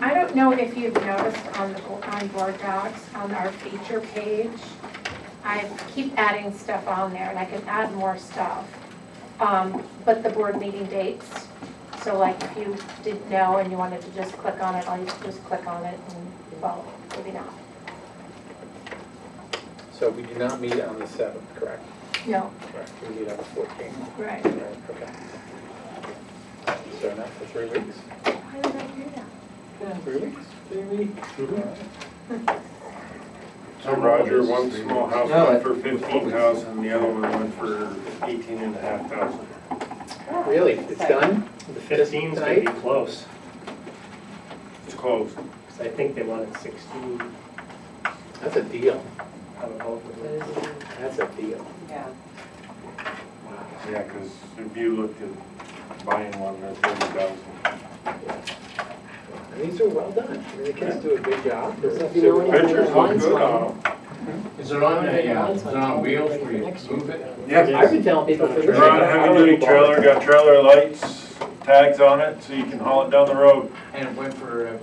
I don't know if you've noticed on board docs, on our feature page, I keep adding stuff on there, and I can add more stuff. But the board meeting dates, so like if you didn't know and you wanted to just click on it, all you just click on it and, well, maybe not. So we do not meet on the 7th, correct? No. Correct, we meet on the 14th. Right. Right, okay. So not for 3 weeks? Why did I do that? 3 weeks? 3 weeks. So Roger, one small house No, went for 15,000, the other one went for 18,500. Really? It's done? The 15's gonna be close, It's closed. because I think they wanted 16 That's a deal. out of both of them. That's a deal. Yeah. Yeah, because if you looked at buying one, they're 30,000. And these are well done. I mean, the kids do a good job. So if you know anything Pictures about look good lines, on them. Is it on wheels where you move it? Yeah. I've been telling people for They're on a heavy-duty trailer, got trailer lights, tags on it, so you can haul it down the road. And it went for